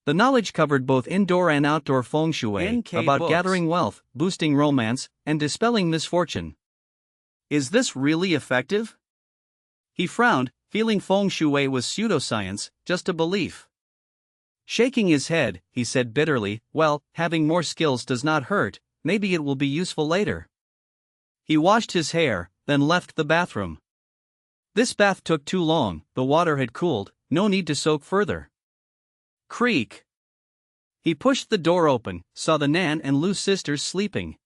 The knowledge covered both indoor and outdoor Feng Shui, about books. Gathering wealth, boosting romance, and dispelling misfortune. Is this really effective? He frowned, feeling Feng Shui was pseudoscience, just a belief. Shaking his head, he said bitterly, well, having more skills does not hurt, maybe it will be useful later. He washed his hair, then left the bathroom. This bath took too long, the water had cooled, no need to soak further. Creak. He pushed the door open, saw the Nan and Lu sisters sleeping.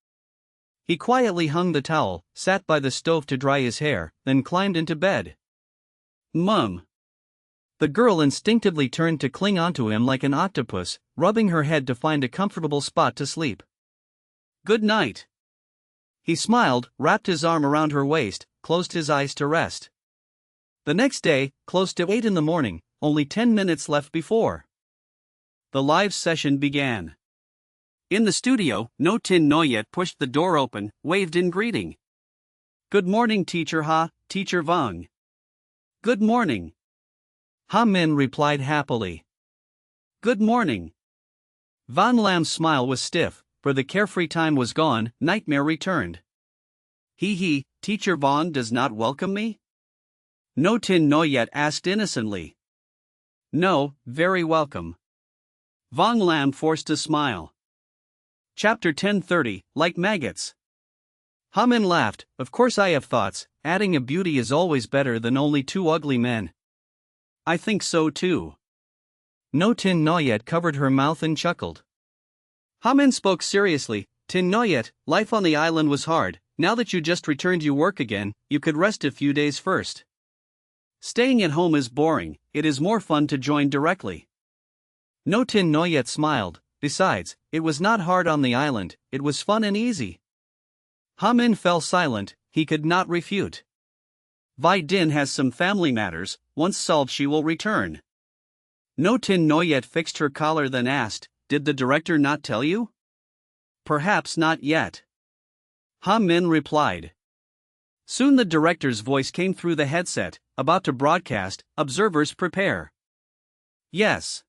He quietly hung the towel, sat by the stove to dry his hair, then climbed into bed. Mum. The girl instinctively turned to cling onto him like an octopus, rubbing her head to find a comfortable spot to sleep. Good night. He smiled, wrapped his arm around her waist, closed his eyes to rest. The next day, close to 8 in the morning, only 10 minutes left before the live session began. In the studio, No Tin Noyet pushed the door open, waved in greeting. Good morning, Teacher Ha, Teacher Vang. Good morning. Ha Min replied happily. Good morning. Van Lam's smile was stiff, for the carefree time was gone, nightmare returned. He, Teacher Vaughn does not welcome me? No Tin Noyet asked innocently. No, very welcome. Vang Lam forced a smile. Chapter 10:30, Like Maggots. Ha Min laughed. Of course I have thoughts, adding a beauty is always better than only two ugly men. I think so too. No Tin Noyet covered her mouth and chuckled. Ha Min spoke seriously. Tin Noyet, life on the island was hard. Now that you just returned you work again, you could rest a few days first. Staying at home is boring, it is more fun to join directly. No Tin Noyet smiled. Besides, it was not hard on the island, it was fun and easy. Ha Min fell silent, he could not refute. Vi Din has some family matters, once solved she will return. No Tin Noyet fixed her collar then asked, did the director not tell you? Perhaps not yet. Ha Min replied. Soon the director's voice came through the headset, about to broadcast, observers prepare. Yes.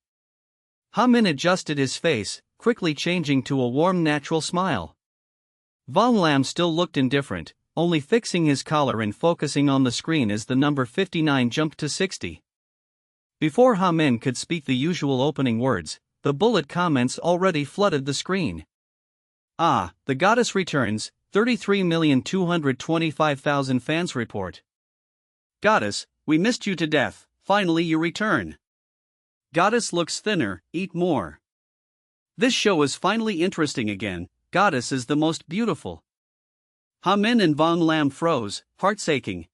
Ha Min adjusted his face, quickly changing to a warm natural smile. Van Lam still looked indifferent, only fixing his collar and focusing on the screen as the number 59 jumped to 60. Before Ha Min could speak the usual opening words, the bullet comments already flooded the screen. Ah, the goddess returns, 33,225,000 fans report. Goddess, we missed you to death, finally you return. Goddess looks thinner, eat more. This show is finally interesting again, Goddess is the most beautiful. Ha Min and Vang Lam froze, hearts aching.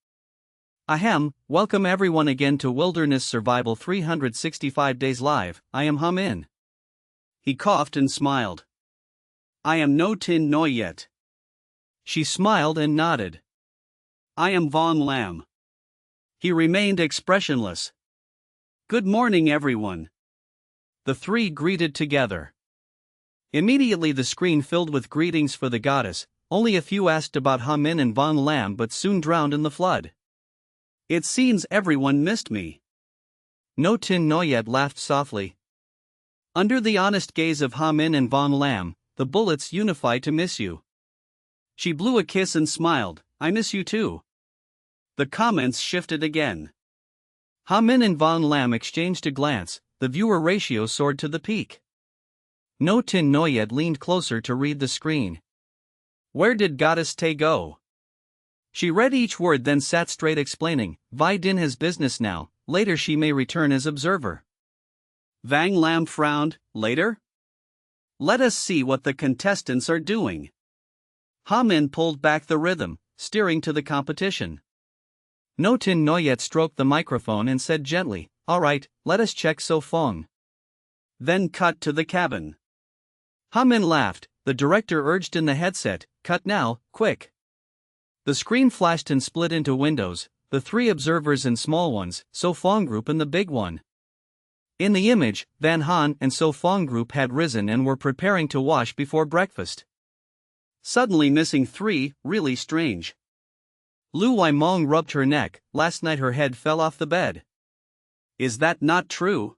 Ahem, welcome everyone again to Wilderness Survival 365 Days Live, I am Ha Min. He coughed and smiled. I am No Tin Noyet. She smiled and nodded. I am Vang Lam. He remained expressionless. Good morning everyone. The three greeted together. Immediately the screen filled with greetings for the goddess, only a few asked about Ha Min and Vang Lam but soon drowned in the flood. It seems everyone missed me. No Tin Noyet laughed softly. Under the honest gaze of Ha Min and Vang Lam, the bullets unified to miss you. She blew a kiss and smiled, I miss you too. The comments shifted again. Ha Min and Vang Lam exchanged a glance, the viewer ratio soared to the peak. No Tin Noyet leaned closer to read the screen. Where did Goddess Tay go? She read each word then sat straight explaining, Vi Din has business now, later she may return as observer. Vang Lam frowned, later? Let us see what the contestants are doing. Ha Min pulled back the rhythm, steering to the competition. No Tin Noyet stroked the microphone and said gently, alright, let us check So Fong. Then cut to the cabin. Ha Min laughed, the director urged in the headset, cut now, quick. The screen flashed and split into windows, the three observers and small ones, So Fong Group and the big one. In the image, Van Han and So Fong Group had risen and were preparing to wash before breakfast. Suddenly missing three, really strange. Lu Waimong rubbed her neck, last night her head fell off the bed. Is that not true?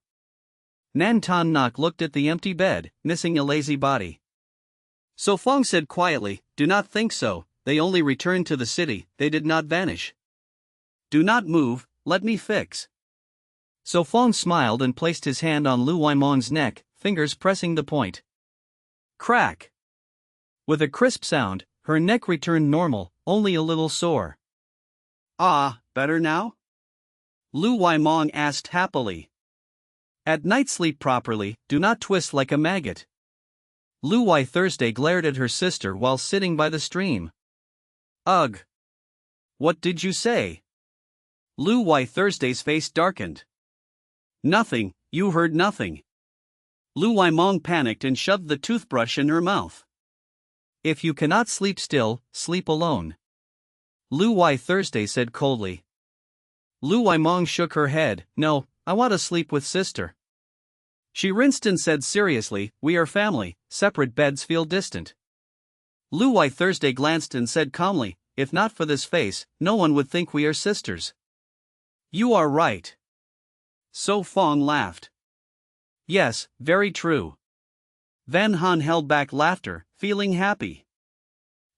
Nan Tan Nok looked at the empty bed, missing a lazy body. So Fong said quietly, do not think so, they only returned to the city, they did not vanish. Do not move, let me fix. So Fong smiled and placed his hand on Lu Waimong's neck, fingers pressing the point. Crack. With a crisp sound, her neck returned normal, only a little sore. Ah, better now? Lu Waimong asked happily. At night sleep properly, do not twist like a maggot. Lu Wai Thursday glared at her sister while sitting by the stream. Ugh. What did you say? Lu Wai Thursday's face darkened. Nothing, you heard nothing. Lu Waimong panicked and shoved the toothbrush in her mouth. If you cannot sleep still, sleep alone. Lu Wai Thursday said coldly. Lu Waimong shook her head. No, I want to sleep with sister. She rinsed and said seriously, we are family, separate beds feel distant. Lu Wai Thursday glanced and said calmly, if not for this face, no one would think we are sisters. You are right. So Fong laughed. Yes, very true. Van Han held back laughter, feeling happy.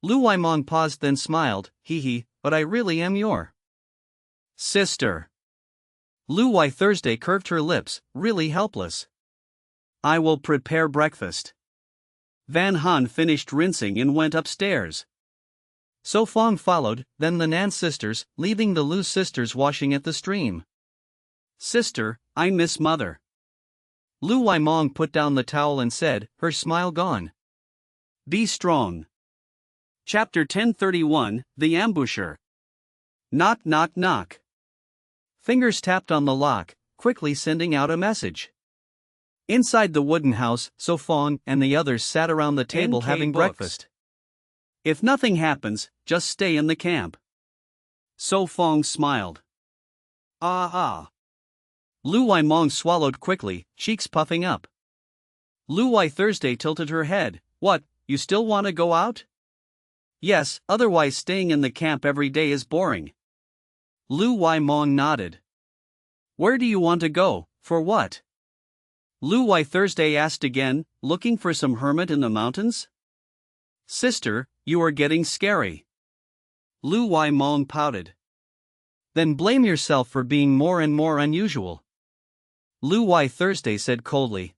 Lu Waimong paused then smiled, hee hee, but I really am your sister. Lu Wai Thursday curved her lips, really helpless. I will prepare breakfast. Van Han finished rinsing and went upstairs. So Fong followed, then the Nan sisters, leaving the Lu sisters washing at the stream. Sister, I miss mother. Lu Waimong put down the towel and said, her smile gone. Be strong. Chapter 1031, The Ambusher. Knock knock knock. Fingers tapped on the lock, quickly sending out a message. Inside the wooden house, So Fong and the others sat around the table having breakfast. If nothing happens, just stay in the camp. So Fong smiled. Ah. Lu Waimong swallowed quickly, cheeks puffing up. Lu Wai Thursday tilted her head. What, you still want to go out? Yes, otherwise staying in the camp every day is boring. Lu Waimong nodded. Where do you want to go, for what? Lu Wai Thursday asked again, looking for some hermit in the mountains? Sister, you are getting scary. Lu Waimong pouted. Then blame yourself for being more and more unusual. Lu Wai Thursday said coldly.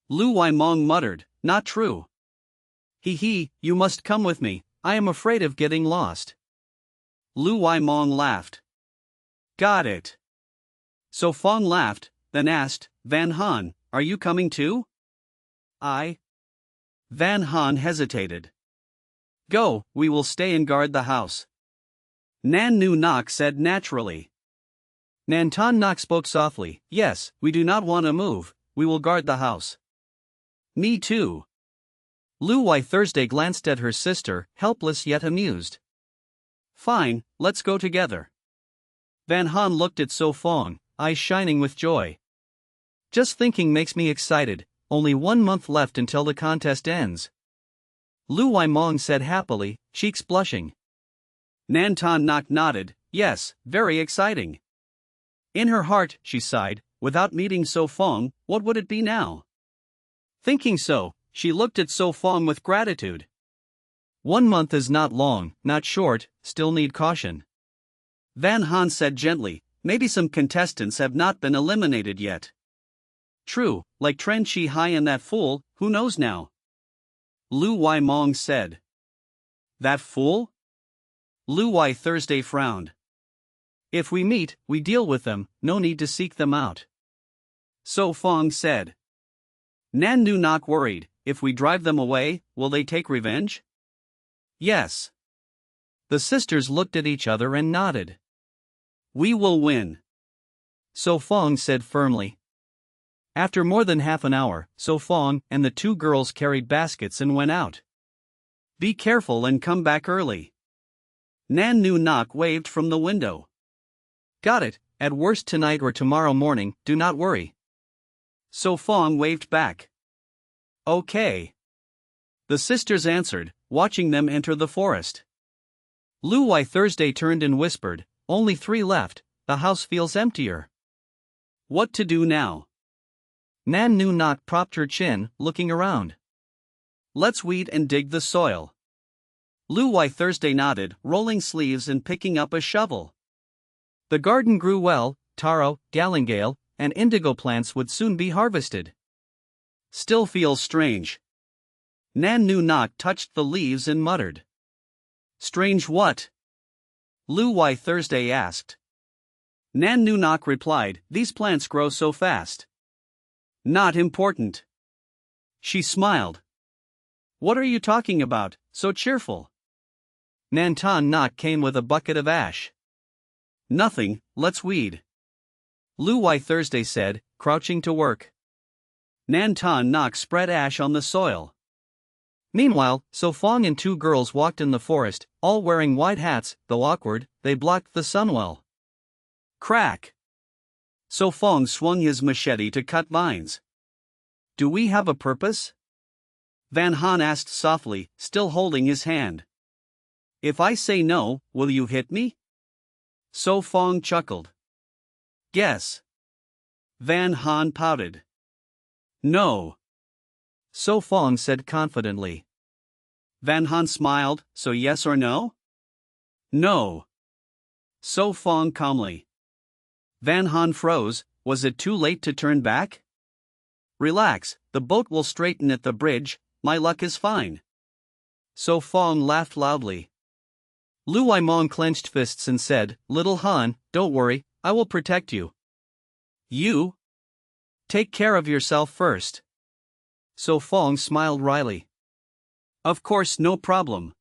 Lu Waimong muttered, not true. Hee, you must come with me, I am afraid of getting lost. Lu Waimong laughed. Got it. So Fong laughed, then asked, Van Han, are you coming too? Van Han hesitated. Go, we will stay and guard the house. Nan Nu Nok said naturally. Nan Ton Nok spoke softly, yes, we do not want to move, we will guard the house. Me too. Lu Wai Thursday glanced at her sister, helpless yet amused. Fine, let's go together. Van Han looked at So Fong, eyes shining with joy. Just thinking makes me excited, only 1 month left until the contest ends. Lu Waimong said happily, cheeks blushing. Nan Ton Nok nodded, yes, very exciting. In her heart, she sighed, without meeting So Fong, what would it be now? Thinking so, she looked at So Fong with gratitude. 1 month is not long, not short, still need caution. Van Han said gently, maybe some contestants have not been eliminated yet. True, like Tren Chi Hai and that fool, who knows now? Lu Waimong said. That fool? Lu Wai Thursday frowned. If we meet, we deal with them, no need to seek them out. So Fong said. Nan Nu Nok worried, if we drive them away, will they take revenge? Yes. The sisters looked at each other and nodded. We will win. So Fong said firmly. After more than half an hour, So Fong and the 2 girls carried baskets and went out. Be careful and come back early. Nan Nu Nok waved from the window. Got it, at worst tonight or tomorrow morning, do not worry. So Fong waved back. Okay. The sisters answered, watching them enter the forest. Lu Wai Thursday turned and whispered, only 3 left, the house feels emptier. What to do now? Nan Nu Nok propped her chin, looking around. Let's weed and dig the soil. Lu Wai Thursday nodded, rolling sleeves and picking up a shovel. The garden grew well, taro, galingale, and indigo plants would soon be harvested. Still feels strange. Nan Nu Nok touched the leaves and muttered. Strange what? Lu Wai Thursday asked. Nan Nu Nok replied, these plants grow so fast. Not important. She smiled. What are you talking about, so cheerful? Nan Ton Nok came with a bucket of ash. Nothing, let's weed. Lu Wai Thursday said, crouching to work. Nan Ton Nok spread ash on the soil. Meanwhile, So Fong and 2 girls walked in the forest, all wearing white hats, though awkward, they blocked the sun well. Crack! So Fong swung his machete to cut vines. Do we have a purpose? Van Han asked softly, still holding his hand. If I say no, will you hit me? So Fong chuckled. Guess. Van Han pouted. No. So Fong said confidently. Van Han smiled, so yes or no? No. So Fong calmly. Van Han froze, was it too late to turn back? Relax, the boat will straighten at the bridge, my luck is fine. So Fong laughed loudly. Lu Waimong clenched fists and said, Little Han, don't worry, I will protect you. You? Take care of yourself first. So Fong smiled wryly. Of course, no problem.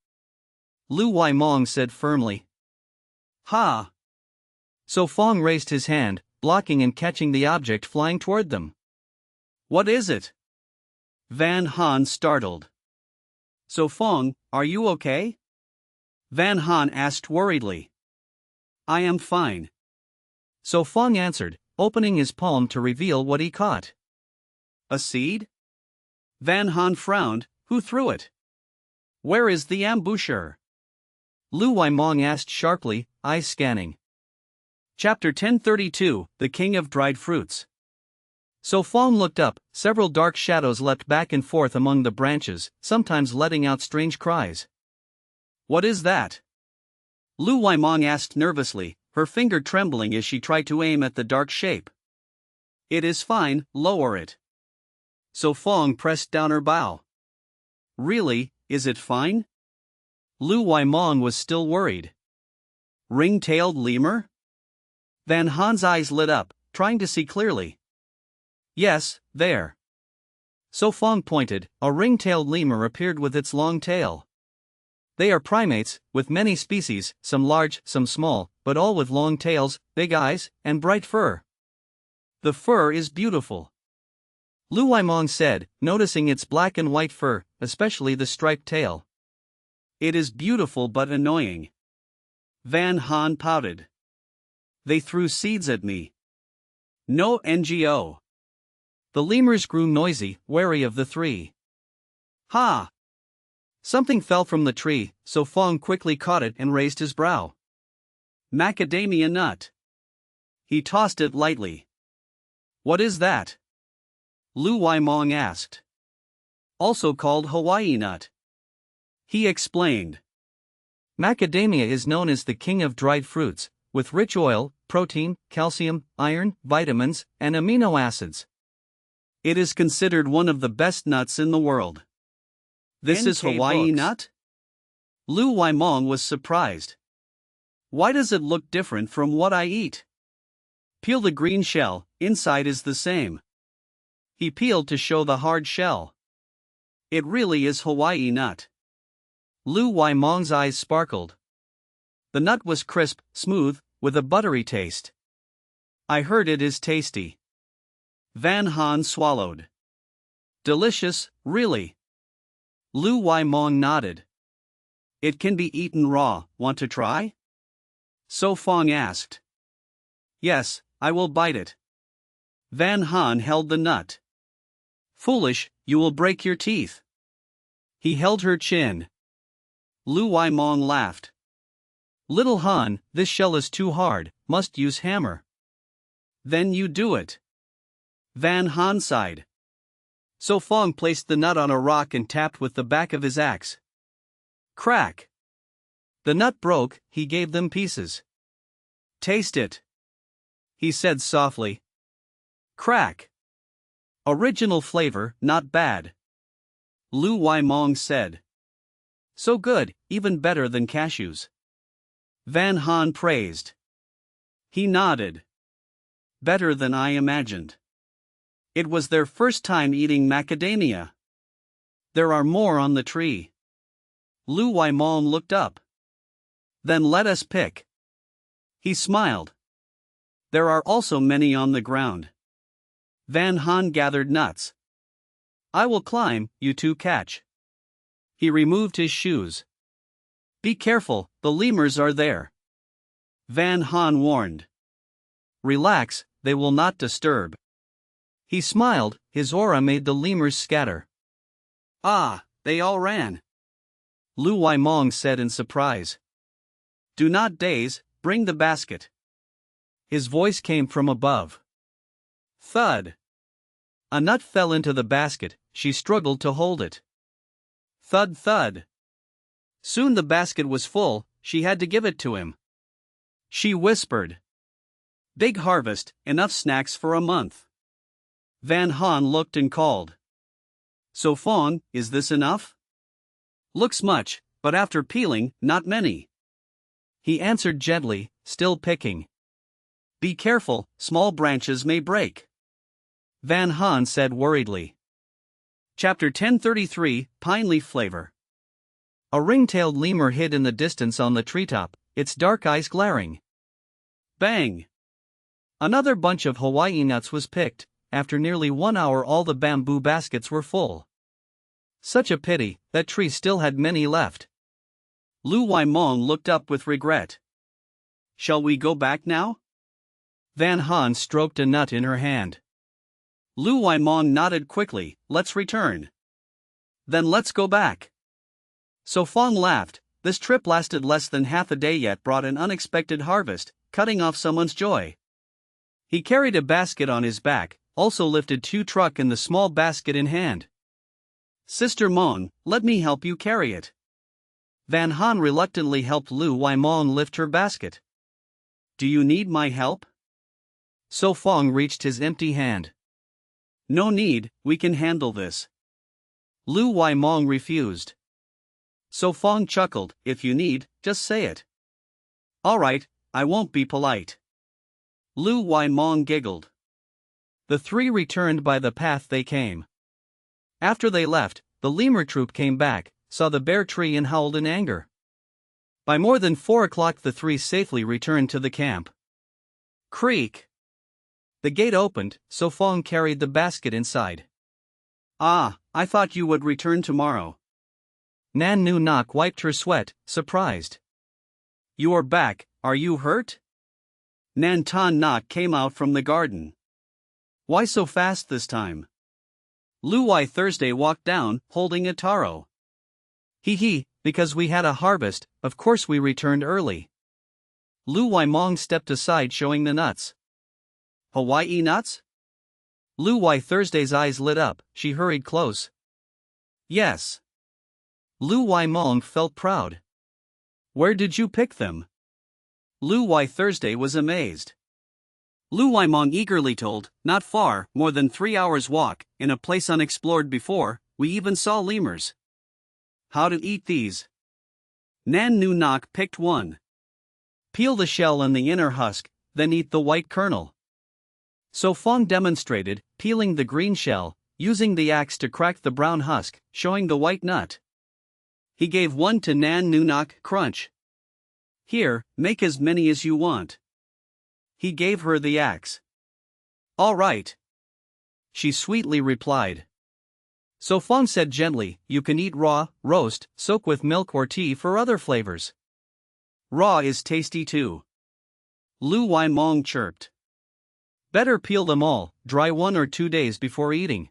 Lu Waimong said firmly. Ha! So Fong raised his hand, blocking and catching the object flying toward them. What is it? Van Han startled. So Fong, are you okay? Van Han asked worriedly. I am fine. So Fong answered, opening his palm to reveal what he caught. A seed? Van Han frowned, who threw it? Where is the ambusher? Lu Waimong asked sharply, eyes scanning. Chapter 1032, The King of Dried Fruits. So Fong looked up, several dark shadows leapt back and forth among the branches, sometimes letting out strange cries. What is that? Lu Waimong asked nervously, her finger trembling as she tried to aim at the dark shape. It is fine, lower it. So Fong pressed down her bow. Really, is it fine? Lu Waimong was still worried. Ring-tailed lemur? Van Han's eyes lit up, trying to see clearly. Yes, there. So Fong pointed, a ring-tailed lemur appeared with its long tail. They are primates, with many species, some large, some small, but all with long tails, big eyes, and bright fur. The fur is beautiful. Lu Waimong said, noticing its black and white fur, especially the striped tail. It is beautiful but annoying. Van Han pouted. They threw seeds at me. No NGO. The lemurs grew noisy, wary of the three. Ha! Something fell from the tree, so Fong quickly caught it and raised his brow. Macadamia nut. He tossed it lightly. What is that? Lu Waimong asked. Also called Hawaii nut. He explained. Macadamia is known as the king of dried fruits, with rich oil, protein, calcium, iron, vitamins, and amino acids. It is considered one of the best nuts in the world. This is Hawaii nut? Lu Waimong was surprised. Why does it look different from what I eat? Peel the green shell, inside is the same. He peeled to show the hard shell. It really is Hawaii nut. Lu Waimong's eyes sparkled. The nut was crisp, smooth, with a buttery taste. I heard it is tasty. Van Han swallowed. Delicious, really. Lu Waimong nodded. It can be eaten raw, want to try? So Fong asked. Yes, I will bite it. Van Han held the nut. Foolish, you will break your teeth. He held her chin. Lu Waimong laughed. Little Han, this shell is too hard, must use hammer. Then you do it. Van Han sighed. So Fong placed the nut on a rock and tapped with the back of his axe. Crack. The nut broke, he gave them pieces. Taste it. He said softly. Crack. Original flavor, not bad. Lu Waimong said. So good, even better than cashews. Van Han praised. He nodded. Better than I imagined. It was their first time eating macadamia. There are more on the tree. Lu Waimong looked up. Then let us pick. He smiled. There are also many on the ground. Van Han gathered nuts. I will climb, you two catch. He removed his shoes. Be careful, the lemurs are there. Van Han warned. Relax, they will not disturb. He smiled, his aura made the lemurs scatter. Ah, they all ran. Lu Waimong said in surprise. Do not daze, bring the basket. His voice came from above. Thud. A nut fell into the basket, she struggled to hold it. Thud thud. Soon the basket was full, she had to give it to him. She whispered. Big harvest, enough snacks for a month. Van Han looked and called. So Fong, is this enough? Looks much, but after peeling, not many. He answered gently, still picking. Be careful, small branches may break. Van Han said worriedly. Chapter 1033, Pine Leaf Flavor. A ring-tailed lemur hid in the distance on the treetop, its dark eyes glaring. Bang! Another bunch of Hawaii nuts was picked. After nearly 1 hour all the bamboo baskets were full. Such a pity, that tree still had many left. Lu Waimong looked up with regret. Shall we go back now? Van Han stroked a nut in her hand. Lu Waimong nodded quickly, let's return. Then let's go back. So Fong laughed, this trip lasted less than half a day yet brought an unexpected harvest, cutting off someone's joy. He carried a basket on his back, also lifted 2 truck and the small basket in hand. Sister Mong, let me help you carry it. Van Han reluctantly helped Lu Waimong lift her basket. Do you need my help? So Fong reached his empty hand. No need, we can handle this. Lu Waimong refused. So Fong chuckled, if you need, just say it. Alright, I won't be polite. Lu Waimong giggled. The 3 returned by the path they came. After they left, the lemur troop came back, saw the bare tree and howled in anger. By more than 4 o'clock the 3 safely returned to the camp. Creak. The gate opened, so Fong carried the basket inside. Ah, I thought you would return tomorrow. Nan Nu Nok wiped her sweat, surprised. You are back, are you hurt? Nan Ton Nok came out from the garden. Why so fast this time? Lu Wai Thursday walked down, holding a taro. He, because we had a harvest, of course we returned early. Lu Waimong stepped aside showing the nuts. Hawaii nuts? Lu Wai Thursday's eyes lit up, she hurried close. Yes. Lu Waimong felt proud. Where did you pick them? Lu Wai Thursday was amazed. Lu Waimong eagerly told, not far, more than 3 hours walk, in a place unexplored before, we even saw lemurs. How to eat these? Nan Nu Nok picked one. Peel the shell and the inner husk, then eat the white kernel. So Fong demonstrated, peeling the green shell, using the axe to crack the brown husk, showing the white nut. He gave one to Nan Nu Nok crunch. Here, make as many as you want. He gave her the axe. All right. She sweetly replied. So Fong said gently, you can eat raw, roast, soak with milk or tea for other flavors. Raw is tasty too. Lu Waimong chirped. Better peel them all, dry 1 or 2 days before eating.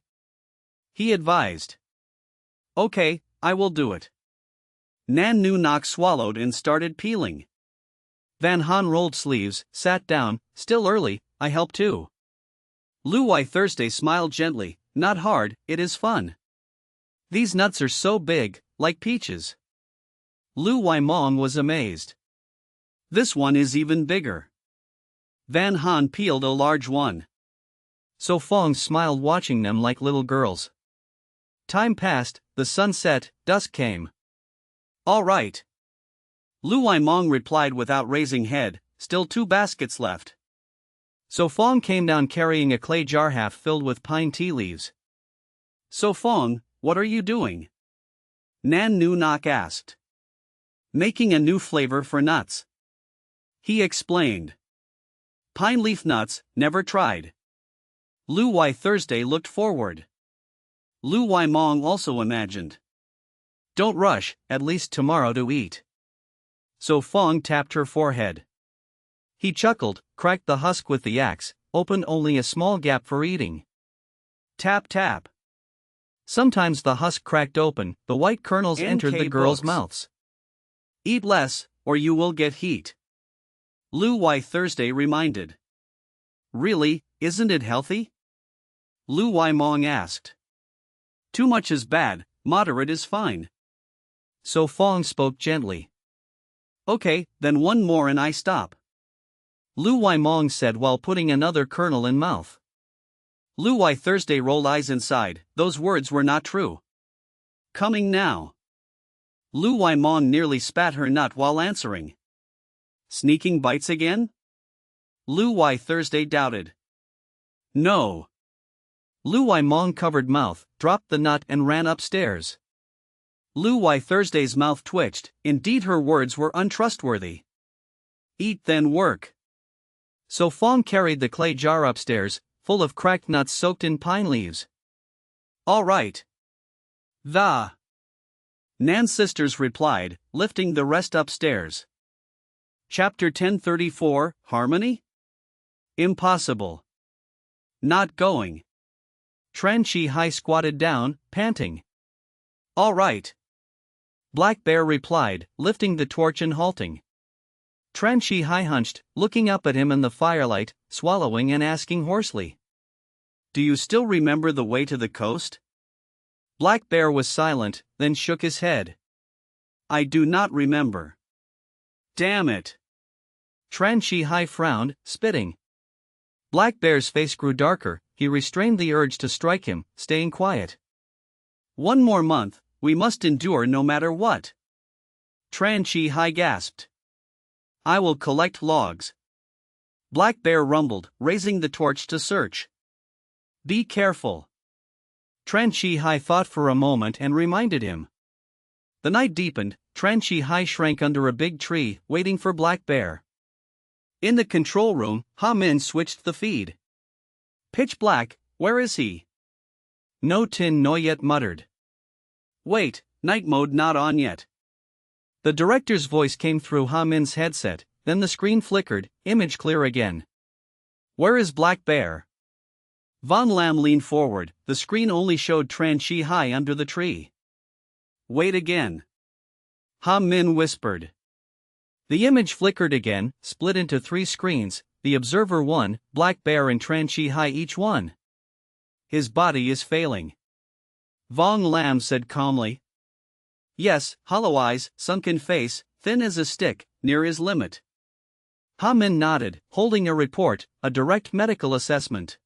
He advised. Okay, I will do it. Nan Nu Nok swallowed and started peeling. Van Han rolled sleeves, sat down, still early, I help too. Lu Wai Thursday smiled gently, not hard, it is fun. These nuts are so big, like peaches. Lu Waimong was amazed. This one is even bigger. Van Han peeled a large one. So Fong smiled watching them like little girls. Time passed, the sun set, dusk came. All right. Lu Waimong replied without raising head, still 2 baskets left. So Fong came down carrying a clay jar half filled with pine tea leaves. So Fong, what are you doing? Nan Nu Nok asked. Making a new flavor for nuts. He explained. Pine leaf nuts, never tried. Lu Wai Thursday looked forward. Lu Waimong also imagined. Don't rush, at least tomorrow to eat. So Fong tapped her forehead. He chuckled, cracked the husk with the axe, opened only a small gap for eating. Tap tap. Sometimes the husk cracked open, the white kernels entered the girls' mouths. Eat less, or you will get heat. Lu Y Thursday reminded. Really, isn't it healthy? Lu Y Mong asked. Too much is bad, moderate is fine. So Fong spoke gently. Okay, then one more and I stop. Lu Y Mong said while putting another kernel in mouth. Lu Y Thursday rolled eyes inside, those words were not true. Coming now. Lu Y Mong nearly spat her nut while answering. Sneaking bites again? Lu Y Thursday doubted. No. Lu Y Mong covered mouth, dropped the nut and ran upstairs. Lu Y Thursday's mouth twitched, indeed her words were untrustworthy. Eat then work. So Fong carried the clay jar upstairs, full of cracked nuts soaked in pine leaves. All right. Nan's sisters replied, lifting the rest upstairs. Chapter 1034, Harmony? Impossible. Not going. Tran Chi Hai squatted down, panting. All right. Black Bear replied, lifting the torch and halting. Tran Chi Hai hunched, looking up at him in the firelight, swallowing and asking hoarsely. Do you still remember the way to the coast? Black Bear was silent, then shook his head. I do not remember. Damn it. Tran Chi Hai frowned, spitting. Black Bear's face grew darker, he restrained the urge to strike him, staying quiet. One more month, we must endure no matter what. Tran Chi Hai gasped. I will collect logs. Black Bear rumbled, raising the torch to search. Be careful. Tran Chi Hai thought for a moment and reminded him. The night deepened, Tran Chi Hai shrank under a big tree, waiting for Black Bear. In the control room, Ha Min switched the feed. Pitch black, where is he? No Tin Noyet muttered. Wait, night mode not on yet. The director's voice came through Ha Min's headset, then the screen flickered, image clear again. Where is Black Bear? Von Lam leaned forward, the screen only showed Tran Chi Hai under the tree. Wait again. Ha Min whispered. The image flickered again, split into 3 screens, the observer one, Black Bear and Tran Chi Hai each one. His body is failing. Von Lam said calmly. Yes, hollow eyes, sunken face, thin as a stick, near his limit. Ha Min nodded, holding a report, a direct medical assessment.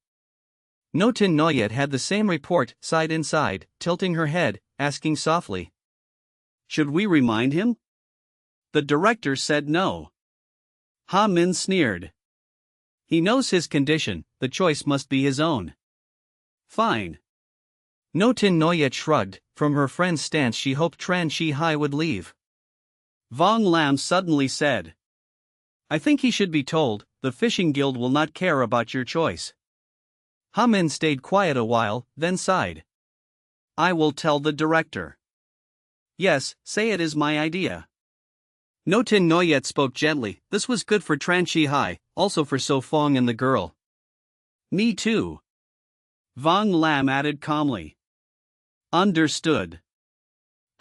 No Tin Noyet had the same report, side and side, tilting her head, asking softly. Should we remind him? The director said no. Ha Min sneered. He knows his condition, the choice must be his own. Fine. No Tin Noyet shrugged, from her friend's stance she hoped Tran Chi Hai would leave. Von Lam suddenly said. I think he should be told, the fishing guild will not care about your choice. Ha Min stayed quiet a while, then sighed. I will tell the director. Yes, say it is my idea. No Tin Noyet spoke gently, this was good for Tran Chi Hai, also for So Fong and the girl. Me too. Von Lam added calmly. Understood.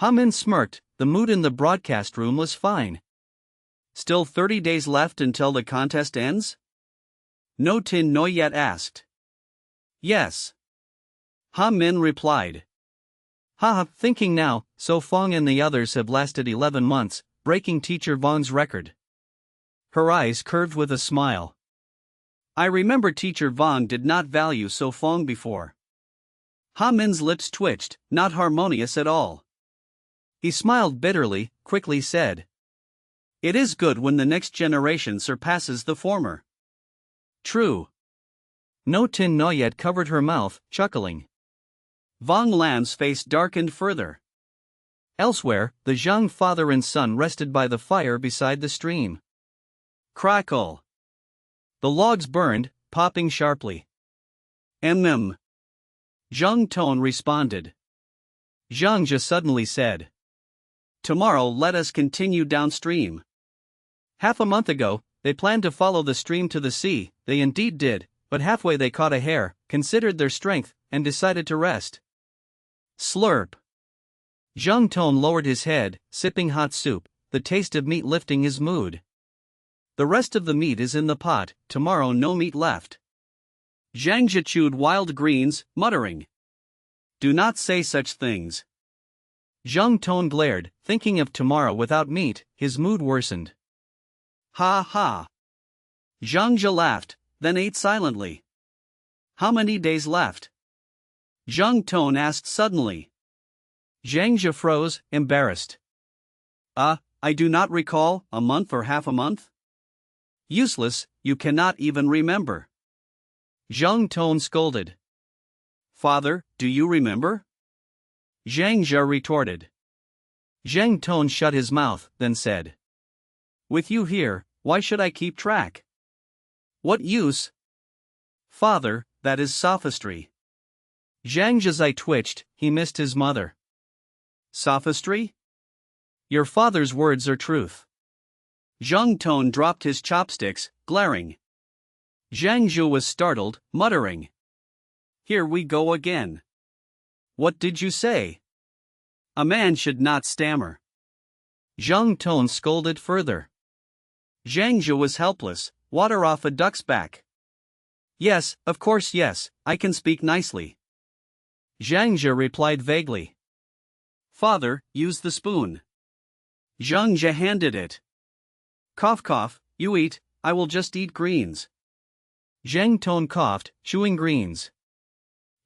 Ha Min smirked, the mood in the broadcast room was fine. Still 30 days left until the contest ends? No Tin Noyet asked. Yes. Ha Min replied. Thinking now, So Fong and the others have lasted 11 months, breaking Teacher Vong's record. Her eyes curved with a smile. I remember Teacher Vong did not value So Fong before. Ha Min's lips twitched, not harmonious at all. He smiled bitterly, quickly said. It is good when the next generation surpasses the former. True. No Tin Noyet covered her mouth, chuckling. Von Lam's face darkened further. Elsewhere, the Zhang father and son rested by the fire beside the stream. Crackle. The logs burned, popping sharply. Mm. Zhang Tone responded. Zhang just suddenly said. Tomorrow let us continue downstream. Half a month ago, They planned to follow the stream to the sea, they indeed did, but halfway they caught a hare, considered their strength, and decided to rest. Slurp. Zhang Tong lowered his head, sipping hot soup, the taste of meat lifting his mood. The rest of the meat is in the pot, tomorrow no meat left. Zhang Jia chewed wild greens, muttering. Do not say such things. Zhang Tong glared, thinking of tomorrow without meat, his mood worsened. Ha ha. Zhang Jia laughed, then ate silently. How many days left? Zhang Tong asked suddenly. Zhang Jia froze, embarrassed. I do not recall, a month or half a month? Useless, you cannot even remember. Zhang Tong scolded. Father, do you remember? Zhang Jia retorted. Zhang Tong shut his mouth, then said. With you here, why should I keep track? What use? Father, that is sophistry. Zhang Jia's eye twitched, he missed his mother. Sophistry? Your father's words are truth. Zhang Tong dropped his chopsticks, glaring. Zhang Jia was startled, muttering. Here we go again. What did you say? A man should not stammer. Zhang Tong scolded further. Zhang Jia was helpless, water off a duck's back. Yes, of course yes, I can speak nicely. Zhang Jia replied vaguely. Father, use the spoon. Zhang Jia handed it. Cough cough, you eat, I will just eat greens. Zhang Tong coughed, chewing greens.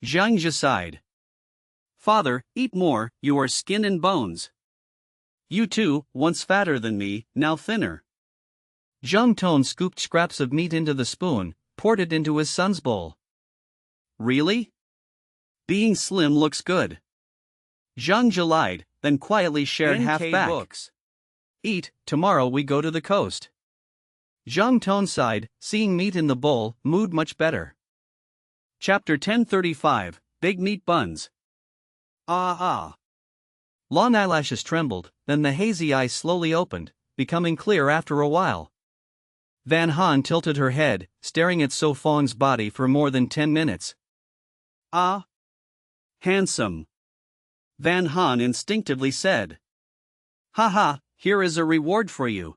Zhang Jia sighed. Father, eat more, you are skin and bones. You too, once fatter than me, now thinner. Zhang Tong scooped scraps of meat into the spoon, poured it into his son's bowl. Really? Being slim looks good. Zhang Jia lied, then quietly shared half back. Books. Eat, tomorrow we go to the coast. Zhang Tong sighed, seeing meat in the bowl, mood much better. Chapter 1035, Big Meat Buns. Long eyelashes trembled, then the hazy eyes slowly opened, becoming clear after a while. Van Han tilted her head, staring at So Fong's body for more than 10 minutes. Handsome. Van Han instinctively said. Haha, here is a reward for you.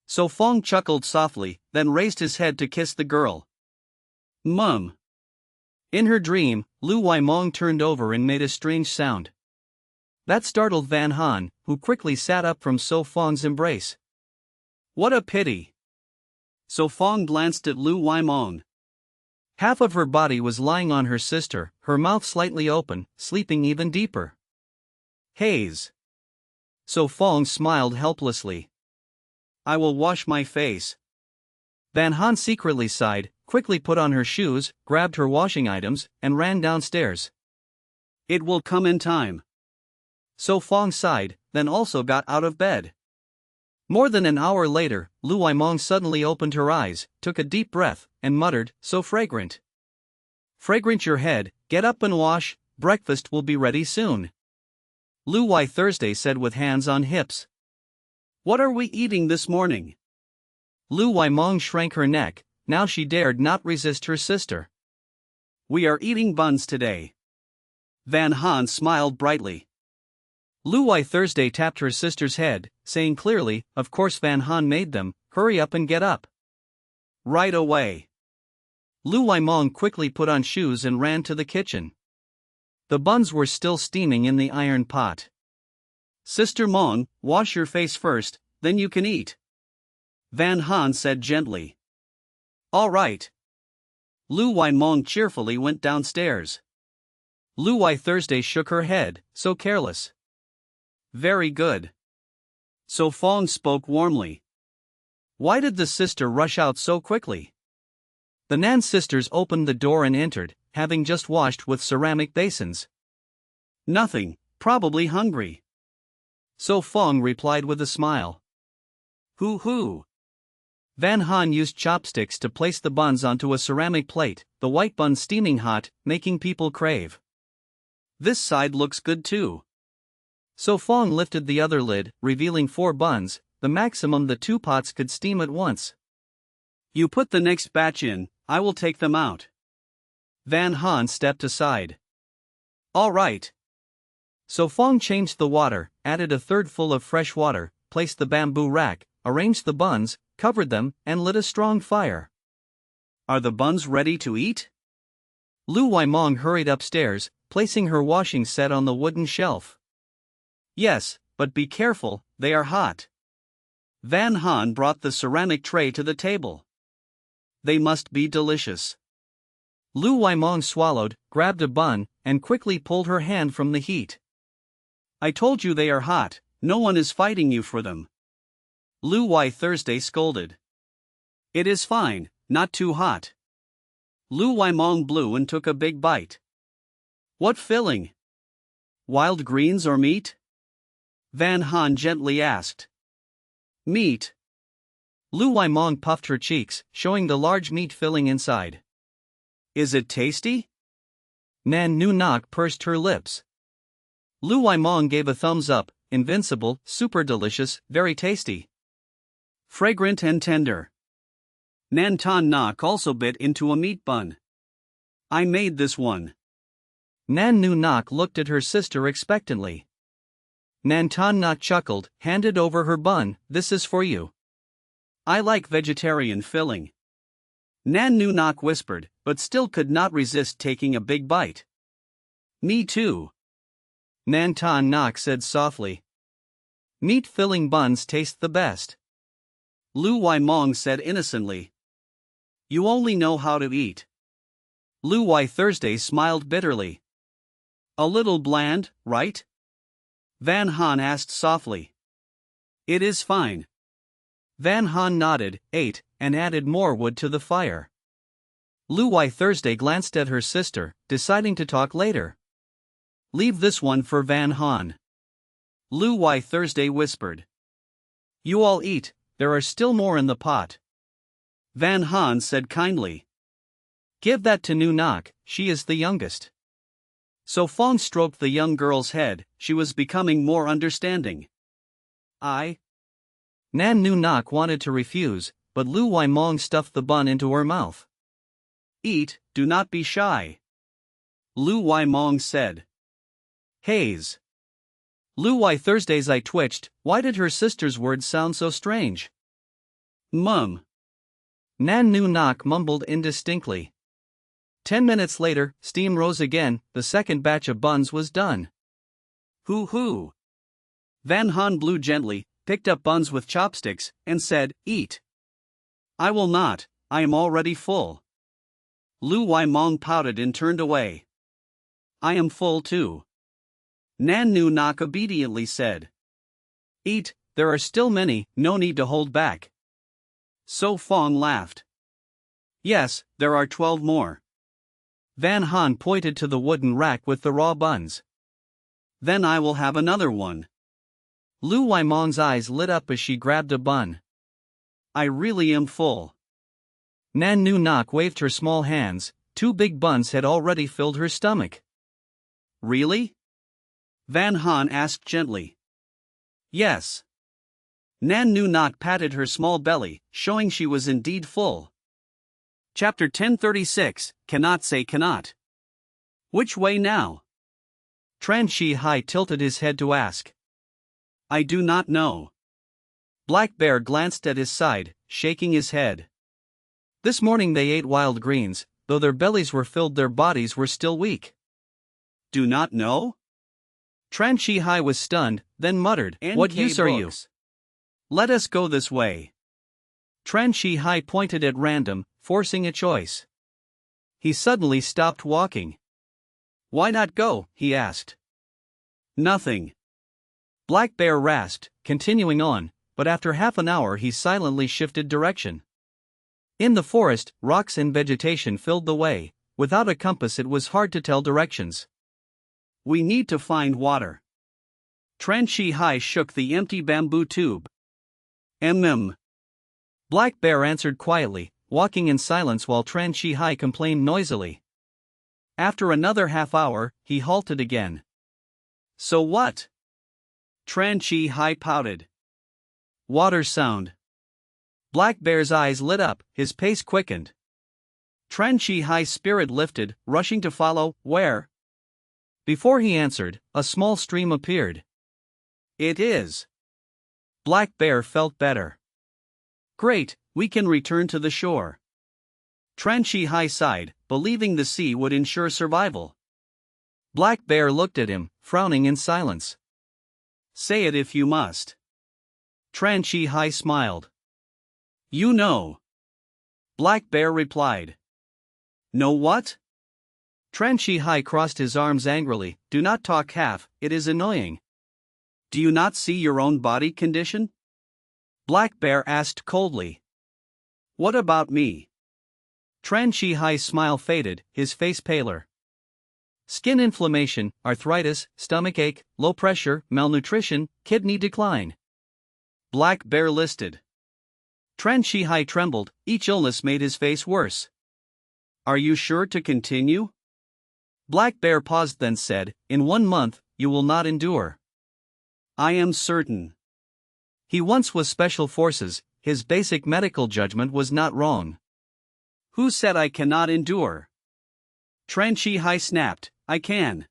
So Fong chuckled softly, then raised his head to kiss the girl. Mum. In her dream, Lu Waimong turned over and made a strange sound. That startled Van Han, who quickly sat up from So Fong's embrace. What a pity. So Fong glanced at Lu Waimong. Half of her body was lying on her sister, her mouth slightly open, sleeping even deeper. Haze. So Fong smiled helplessly. I will wash my face. Van Han secretly sighed, quickly put on her shoes, grabbed her washing items, and ran downstairs. It will come in time. So Fong sighed, then also got out of bed. More than an hour later, Lu Waimong suddenly opened her eyes, took a deep breath, and muttered, so fragrant. Fragrant your head, get up and wash, breakfast will be ready soon. Lu Wai Thursday said with hands on hips. What are we eating this morning? Lu Waimong shrank her neck, now she dared not resist her sister. We are eating buns today. Van Han smiled brightly. Lu Wai Thursday tapped her sister's head, saying clearly, of course Van Han made them, hurry up and get up. Right away. Lu Waimong quickly put on shoes and ran to the kitchen. The buns were still steaming in the iron pot. Sister Mong, wash your face first, then you can eat. Van Han said gently. All right. Lu Waimong cheerfully went downstairs. Lu Wai Thursday shook her head, so careless. Very good. So Fong spoke warmly. Why did the sister rush out so quickly? The Nan sisters opened the door and entered, having just washed with ceramic basins. Nothing, probably hungry. So Fong replied with a smile. Hoo. Van Han used chopsticks to place the buns onto a ceramic plate, the white bun steaming hot, making people crave. This side looks good too. So Fong lifted the other lid, revealing 4 buns, the maximum the 2 pots could steam at once. You put the next batch in, I will take them out. Van Han stepped aside. All right. So Fong changed the water, added a third full of fresh water, placed the bamboo rack, arranged the buns, covered them, and lit a strong fire. Are the buns ready to eat? Lu Waimong hurried upstairs, placing her washing set on the wooden shelf. Yes, but be careful, they are hot. Van Han brought the ceramic tray to the table. They must be delicious. Lu Waimong swallowed, grabbed a bun, and quickly pulled her hand from the heat. I told you they are hot, no one is fighting you for them. Lu Wai Thursday scolded. It is fine, not too hot. Lu Waimong blew and took a big bite. What filling? Wild greens or meat? Van Han gently asked. Meat. Lu Waimong puffed her cheeks, showing the large meat filling inside. Is it tasty? Nan Nu Nok pursed her lips. Lu Waimong gave a thumbs up, invincible, super delicious, very tasty. Fragrant and tender. Nan Ton Nok also bit into a meat bun. I made this one. Nan Nu Nok looked at her sister expectantly. Nan Ton Nok chuckled, handed over her bun. This is for you. I like vegetarian filling. Nan Nu Nok whispered, but still could not resist taking a big bite. Me too. Nan Ton Nok said softly. Meat-filling buns taste the best. Lu Waimong said innocently. You only know how to eat. Lu Wai Thursday smiled bitterly. A little bland, right? Van Han asked softly. It is fine. Van Han nodded, ate, and added more wood to the fire. Lu Wai Thursday glanced at her sister, deciding to talk later. Leave this one for Van Han. Lu Wai Thursday whispered. You all eat, there are still more in the pot. Van Han said kindly. Give that to Nu Nok, she is the youngest. So Fong stroked the young girl's head, she was becoming more understanding. Nan Nu Nok wanted to refuse, but Lu Waimong stuffed the bun into her mouth. Eat, do not be shy. Lu Waimong said. Haze. Lu Wai Thursday's eye twitched. Why did her sister's words sound so strange? Mum. Nan Nu Nok mumbled indistinctly. 10 minutes later, steam rose again, the second batch of buns was done. Hoo-hoo. Van Han blew gently, picked up buns with chopsticks, and said, Eat. I will not, I am already full. Lu Waimong pouted and turned away. I am full too. Nan Nu Nok obediently said. Eat, there are still many, no need to hold back. So Fong laughed. Yes, there are 12 more. Van Han pointed to the wooden rack with the raw buns. Then I will have another one. Lu Waimong's eyes lit up as she grabbed a bun. I really am full. Nan Nu Nok waved her small hands, 2 big buns had already filled her stomach. Really? Van Han asked gently. Yes. Nan Nu Nok patted her small belly, showing she was indeed full. Chapter 1036, Cannot Say Cannot. Which way now? Tran Shi Hai tilted his head to ask. I do not know. Black Bear glanced at his side, shaking his head. This morning they ate wild greens, though their bellies were filled their bodies were still weak. Do not know? Tran Shi Hai was stunned, then muttered, What use are you? Let us go this way. Tran Shi Hai pointed at random, forcing a choice. He suddenly stopped walking. Why not go? He asked. Nothing. Black Bear rasped, continuing on, but after half an hour he silently shifted direction. In the forest, rocks and vegetation filled the way. Without a compass it was hard to tell directions. We need to find water. Tran Shi Hai shook the empty bamboo tube. Black Bear answered quietly, walking in silence while Tran Shi Hai complained noisily. After another half hour, he halted again. So what? Tran Shi Hai pouted. Water sound. Black Bear's eyes lit up, his pace quickened. Tran Chi Hai's spirit lifted, rushing to follow. Where? Before he answered, a small stream appeared. It is. Black Bear felt better. Great, we can return to the shore. Tran Chi Hai sighed, believing the sea would ensure survival. Black Bear looked at him, frowning in silence. Say it if you must. Tran Chi Hai smiled. You know. Black Bear replied. Know what? Tran Chi Hai crossed his arms angrily. Do not talk half, it is annoying. Do you not see your own body condition? Black Bear asked coldly. What about me? Tran Chi Hai's smile faded, his face paler. Skin inflammation, arthritis, stomachache, low pressure, malnutrition, kidney decline. Black Bear listed. Tran Chi Hai trembled, each illness made his face worse. Are you sure to continue? Black Bear paused then said, in 1 month, you will not endure. I am certain. He once was special forces, his basic medical judgment was not wrong. Who said I cannot endure? Tran Chi Hai snapped, I can.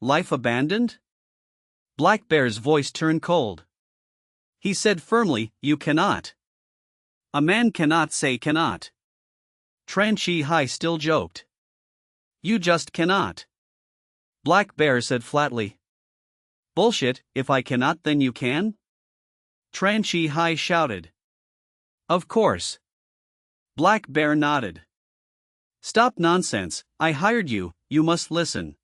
Life abandoned? Black Bear's voice turned cold. He said firmly, you cannot. A man cannot say cannot. Tran Chi Hai still joked. You just cannot. Black Bear said flatly. Bullshit, if I cannot then you can? Tran Chi Hai shouted. Of course. Black Bear nodded. Stop nonsense, I hired you, you must listen.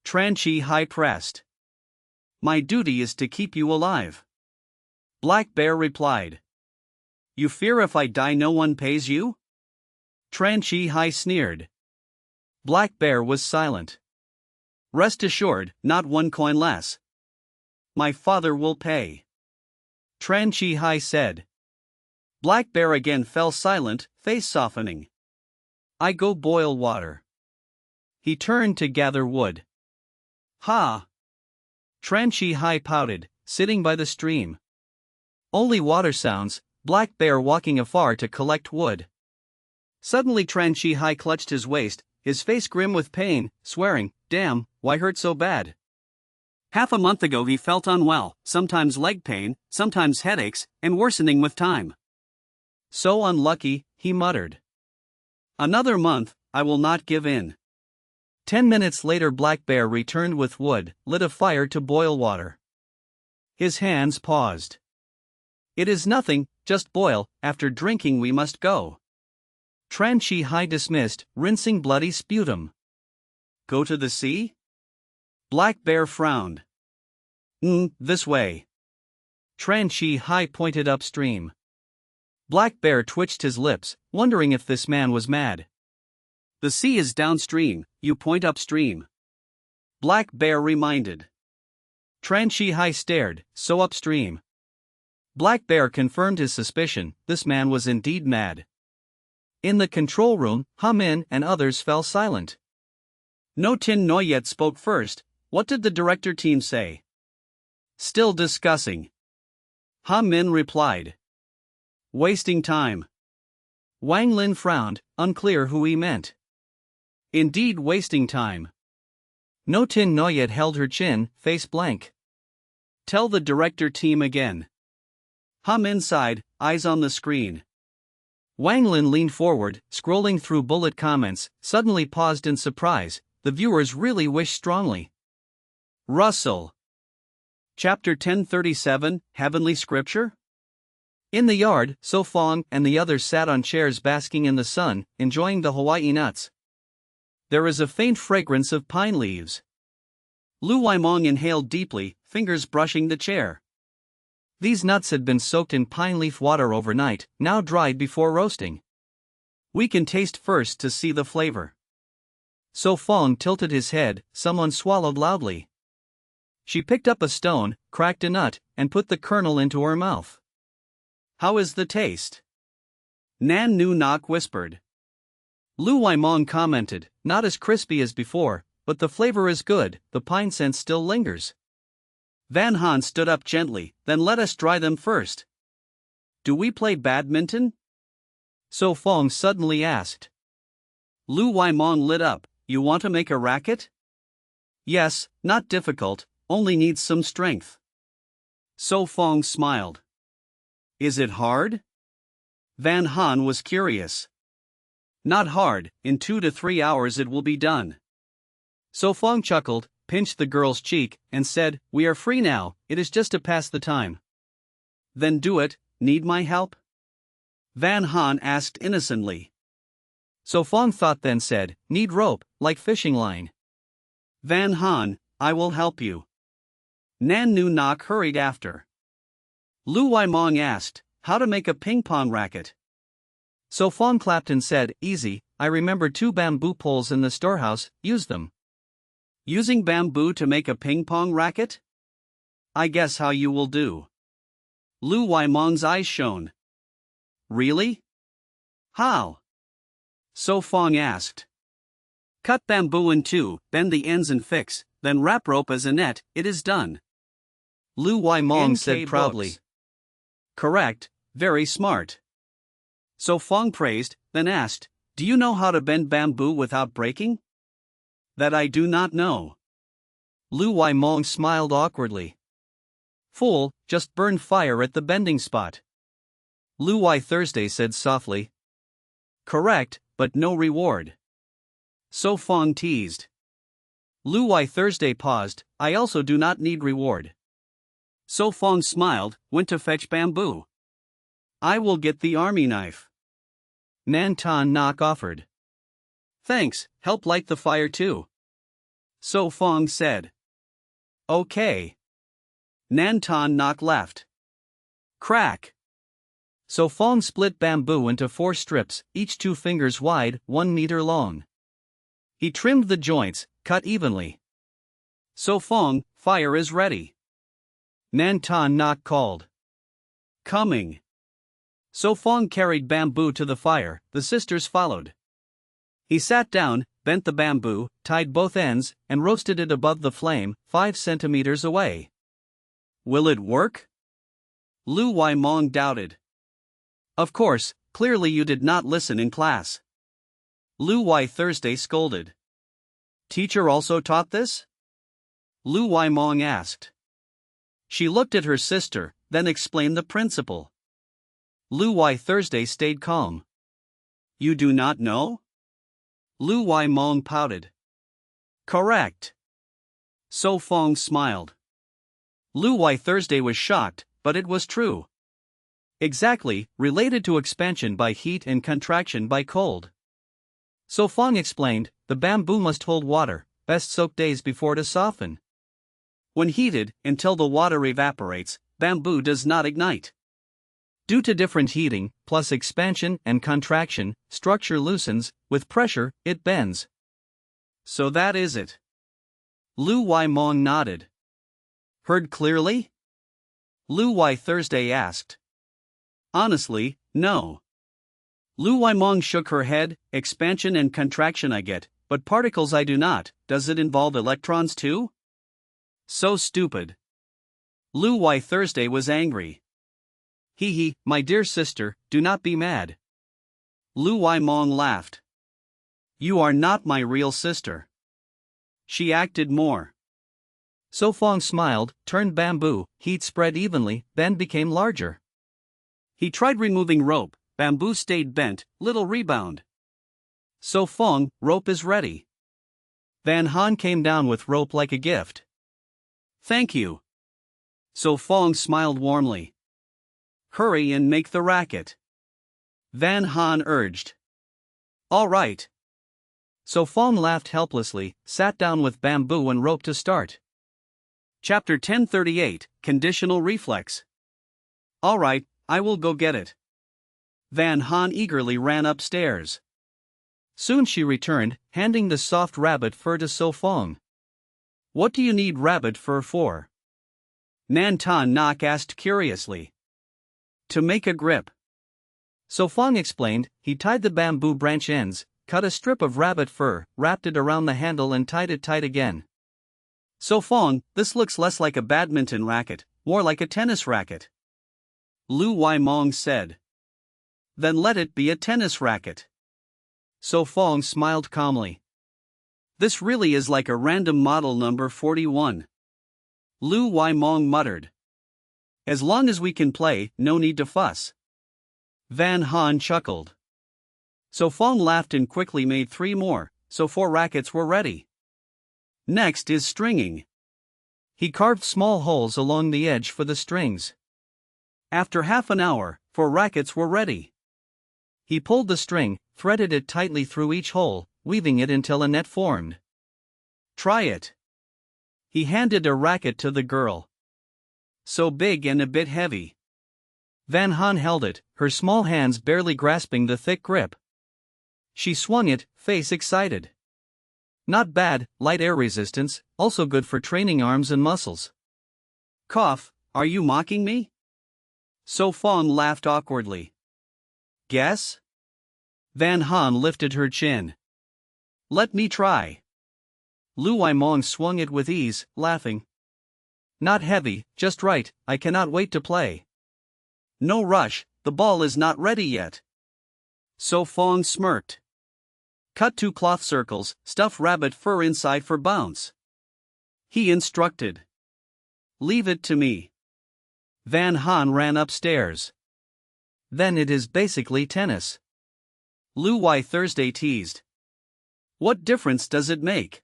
Tran Chi Hai pressed. My duty is to keep you alive. Black Bear replied. You fear if I die no one pays you? Tran Chi Hai sneered. Black Bear was silent. Rest assured, not 1 coin less. My father will pay. Tran Chi Hai said. Black Bear again fell silent, face softening. I go boil water. He turned to gather wood. Ha! Tran Chi Hai pouted, sitting by the stream. Only water sounds, Black Bear walking afar to collect wood. Suddenly Tran Chi Hai clutched his waist, his face grim with pain, swearing, damn, why hurt so bad? Half a month ago he felt unwell, sometimes leg pain, sometimes headaches, and worsening with time. So unlucky, he muttered. Another month, I will not give in. 10 minutes later Black Bear returned with wood, lit a fire to boil water. His hands paused. It is nothing, just boil, after drinking we must go. Tran Chi Hai dismissed, rinsing bloody sputum. Go to the sea? Black Bear frowned. This way. Tran Chi Hai pointed upstream. Black Bear twitched his lips, wondering if this man was mad. The sea is downstream, you point upstream. Black Bear reminded. Tran Chi Hai stared, so upstream. Black Bear confirmed his suspicion, this man was indeed mad. In the control room, Ha Min and others fell silent. No Tin Noyet spoke first. What did the director team say? Still discussing. Ha Min replied. Wasting time. Wang Lin frowned, unclear who he meant. Indeed wasting time. No Tin Noyet held her chin, face blank. Tell the director team again. Ha Min sighed, eyes on the screen. Wang Lin leaned forward, scrolling through bullet comments, suddenly paused in surprise. The viewers really wish strongly. Russell. Chapter 1037, Heavenly Scripture? In the yard, So Fong and the others sat on chairs basking in the sun, enjoying the Hawaii nuts. There is a faint fragrance of pine leaves. Lu Waimong inhaled deeply, fingers brushing the chair. These nuts had been soaked in pine leaf water overnight, now dried before roasting. We can taste first to see the flavor. So Fong tilted his head, someone swallowed loudly. She picked up a stone, cracked a nut, and put the kernel into her mouth. How is the taste? Nan Nu Nok whispered. Lu Waimong commented, not as crispy as before, but the flavor is good, the pine scent still lingers. Van Han stood up gently, then let us dry them first. do we play badminton? So Fong suddenly asked. Lu Waimong lit up. You want to make a racket? Yes, not difficult, only needs some strength. So Fong smiled. Is it hard? Van Han was curious. Not hard, in 2 to 3 hours it will be done. So Fong chuckled, pinched the girl's cheek, and said, We are free now, it is just to pass the time. Then do it, need my help? Van Han asked innocently. So Fong thought then said, Need rope, like fishing line. Van Han, I will help you. Nan Nu Nok hurried after. Lu Waimong asked, How to make a ping-pong racket? So Fong clapped and said, Easy, I remember 2 bamboo poles in the storehouse, use them. Using bamboo to make a ping-pong racket? I guess how you will do. Lu Waimong's eyes shone. Really? How? So Fong asked. Cut bamboo in 2, bend the ends and fix, then wrap rope as a net, it is done. Lu Waimong NK said proudly. Books. Correct, very smart. So Fong praised, then asked, Do you know how to bend bamboo without breaking? That I do not know. Lu Waimong smiled awkwardly. Fool, just burn fire at the bending spot. Lu Wai Thursday said softly. Correct, but no reward. So Fong teased. Lu Wai Thursday paused, I also do not need reward. So Fong smiled, went to fetch bamboo. I will get the army knife. Nan Tan Nok offered. Thanks, help light the fire too. So Fong said. Okay. Nan Tan Nok left. Crack. So Fong split bamboo into 4 strips, each 2 fingers wide, 1 meter long. He trimmed the joints, cut evenly. So Fong, fire is ready. Nan Tan Nok called. Coming. So Fong carried bamboo to the fire, the sisters followed. He sat down, bent the bamboo, tied both ends, and roasted it above the flame, 5 centimeters away. Will it work? Lu Waimong doubted. Of course, clearly you did not listen in class. Lu Wai Thursday scolded. Teacher also taught this? Lu Waimong asked. She looked at her sister, then explained the principle. Lu Wai Thursday stayed calm. You do not know? Lu Waimong pouted. Correct. So Fong smiled. Lu Wai Thursday was shocked, but it was true. Exactly, related to expansion by heat and contraction by cold. So Fong explained, the bamboo must hold water, best soak days before to soften. When heated, until the water evaporates, bamboo does not ignite. Due to different heating, plus expansion and contraction, structure loosens, with pressure, it bends. So that is it. Lu Waimong nodded. Heard clearly? Lu Wai Thursday asked. Honestly, no. Lu Waimong shook her head, expansion and contraction I get, but particles I do not, does it involve electrons too? So stupid. Lu Wai Thursday was angry. Hee hee, my dear sister, do not be mad. Lu Waimong laughed. You are not my real sister. She acted more. So Fong smiled, turned bamboo, heat spread evenly, then became larger. He tried removing rope, bamboo stayed bent, little rebound. So Fong, rope is ready. Van Han came down with rope like a gift. Thank you. So Fong smiled warmly. Hurry and make the racket. Van Han urged. All right. So Fong laughed helplessly, sat down with bamboo and rope to start. Chapter 1038, Conditional Reflex. All right, I will go get it. Van Han eagerly ran upstairs. Soon she returned, handing the soft rabbit fur to So Fong. What do you need rabbit fur for? Nan Tan Nok asked curiously. To make a grip. So Fong explained, he tied the bamboo branch ends, cut a strip of rabbit fur, wrapped it around the handle and tied it tight again. So Fong, this looks less like a badminton racket, more like a tennis racket. Lu Waimong said. Then let it be a tennis racket. So Fong smiled calmly. This really is like a random model number 41. Lu Waimong muttered. As long as we can play, no need to fuss. Van Han chuckled. So Fong laughed and quickly made 3 more, so 4 rackets were ready. Next is stringing. He carved small holes along the edge for the strings. After half an hour, 4 rackets were ready. He pulled the string, threaded it tightly through each hole, weaving it until a net formed. Try it. He handed a racket to the girl. So big and a bit heavy. Van Han held it, her small hands barely grasping the thick grip. She swung it, face excited. Not bad, light air resistance, also good for training arms and muscles. Cough, are you mocking me? So Fong laughed awkwardly. Guess? Van Han lifted her chin. Let me try. Lu Waimong swung it with ease, laughing. Not heavy, just right, I cannot wait to play. No rush, the ball is not ready yet. So Fong smirked. Cut 2 cloth circles, stuff rabbit fur inside for bounce. He instructed. Leave it to me. Van Han ran upstairs. Then it is basically tennis. Lu Wai Thursday teased. What difference does it make?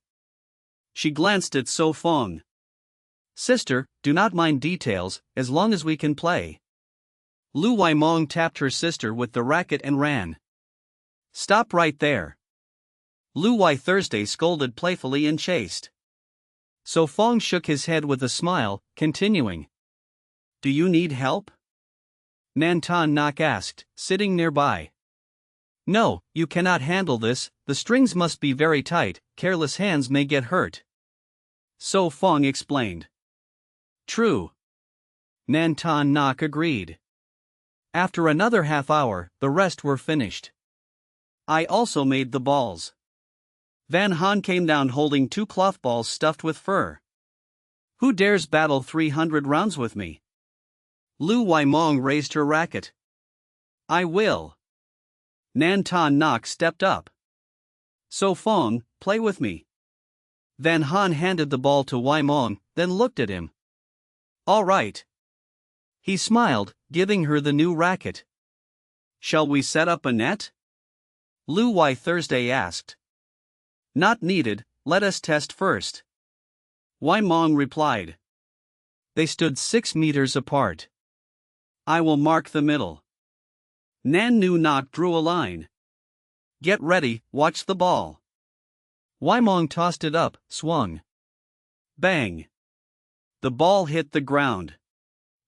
She glanced at So Fong. Sister, do not mind details, as long as we can play. Lu Waimong tapped her sister with the racket and ran. Stop right there. Lu Wai Thursday scolded playfully and chased. So Fong shook his head with a smile, continuing. Do you need help? Nantan Nak asked, sitting nearby. No, you cannot handle this, the strings must be very tight, careless hands may get hurt. So Fong explained. True. Nantan Nak agreed. After another half hour, the rest were finished. I also made the balls. Van Han came down holding 2 cloth balls stuffed with fur. Who dares battle 300 rounds with me? Lu Waimong raised her racket. I will. Nantan Nak stepped up. So Fong, play with me. Van Han handed the ball to Waimong, then looked at him. All right. He smiled, giving her the new racket. Shall we set up a net? Lu Wai Thursday asked. Not needed, let us test first. Waimong replied. They stood 6 meters apart. I will mark the middle. Nan Nu Nok drew a line. Get ready, watch the ball. Waimong tossed it up, swung. Bang. The ball hit the ground.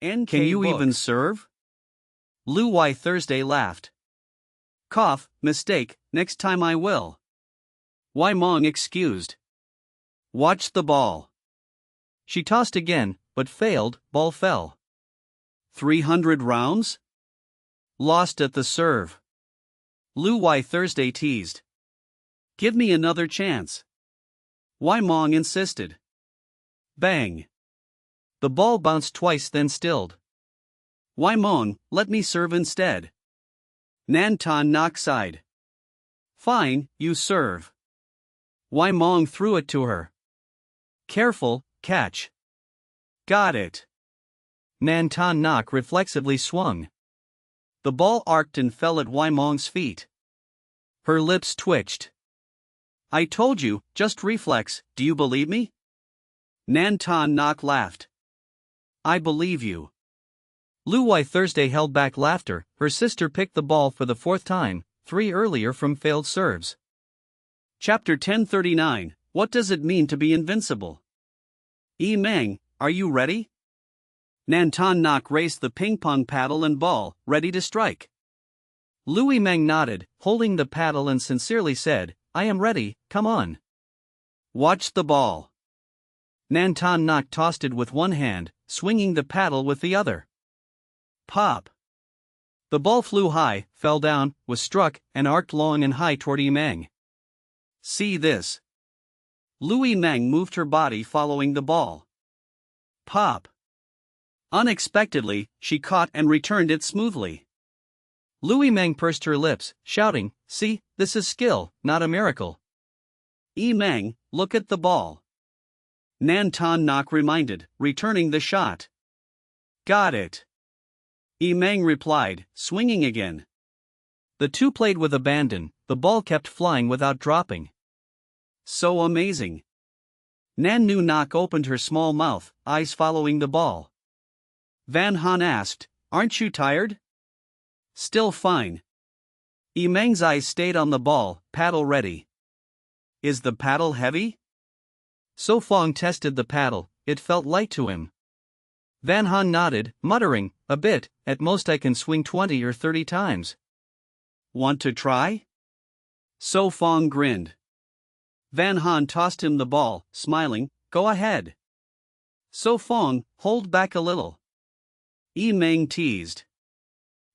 NK Can you book. Even serve? Lu Wai Thursday laughed. Cough, mistake, next time I will. Waimong excused. Watch the ball. She tossed again, but failed, ball fell. 300 rounds? Lost at the serve. Lu Wai Thursday teased. Give me another chance. Waimong insisted. Bang. The ball bounced twice then stilled. Waimong, let me serve instead. Nantan Nak sighed. Fine, you serve. Waimong threw it to her. Careful, catch. Got it. Nantan Nak reflexively swung. The ball arced and fell at Waimong's feet. Her lips twitched. I told you, just reflex, do you believe me? Nantan Nak laughed. I believe you. Lu Wai Thursday held back laughter, her sister picked the ball for the 4th time, 3 earlier from failed serves. Chapter 1039, What does it mean to be invincible? Yi Meng, are you ready? Nantan Nak raised the ping-pong paddle and ball, ready to strike. Lu Yimeng nodded, holding the paddle and sincerely said, I am ready, come on. Watch the ball. Nantan Nak tossed it with one hand, swinging the paddle with the other. Pop. The ball flew high, fell down, was struck, and arced long and high toward Yimeng. See this. Lu Yimeng moved her body following the ball. Pop. Unexpectedly, she caught and returned it smoothly. Lu Yimeng pursed her lips, shouting, "See, this is skill, not a miracle." Yimeng, look at the ball. Nan Ton Nok reminded, returning the shot. Got it. Yimeng replied, swinging again. The two played with abandon, the ball kept flying without dropping. So amazing. Nan Nu Nok opened her small mouth, eyes following the ball. Van Han asked, aren't you tired? Still fine. Yimeng's eyes stayed on the ball, paddle ready. Is the paddle heavy? So Fong tested the paddle, it felt light to him. Van Han nodded, muttering, a bit, at most I can swing 20 or 30 times. Want to try? So Fong grinned. Van Han tossed him the ball, smiling, go ahead. So Fong, hold back a little. Yimeng teased.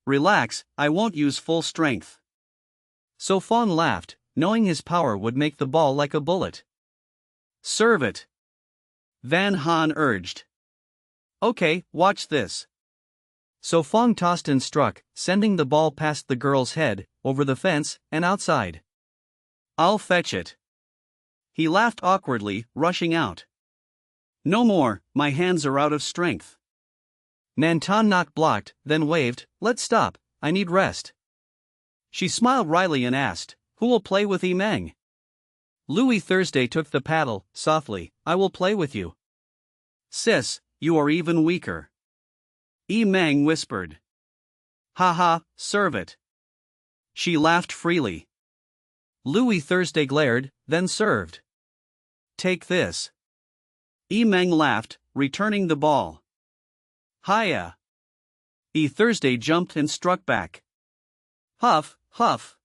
Relax, I won't use full strength. So Fong laughed, knowing his power would make the ball like a bullet. Serve it. Van Han urged. Okay, watch this. So Fong tossed and struck, sending the ball past the girl's head, over the fence, and outside. I'll fetch it. He laughed awkwardly, rushing out. No more, my hands are out of strength. Nan Ton Nok blocked, then waved, let's stop, I need rest. She smiled wryly and asked, who will play with Yimeng? Louis Thursday took the paddle, softly, I will play with you. Sis, you are even weaker. Yimeng whispered. Ha ha, serve it. She laughed freely. Louis Thursday glared, then served. Take this. Yimeng laughed, returning the ball. Hiya. Thursday jumped and struck back. Huff, huff.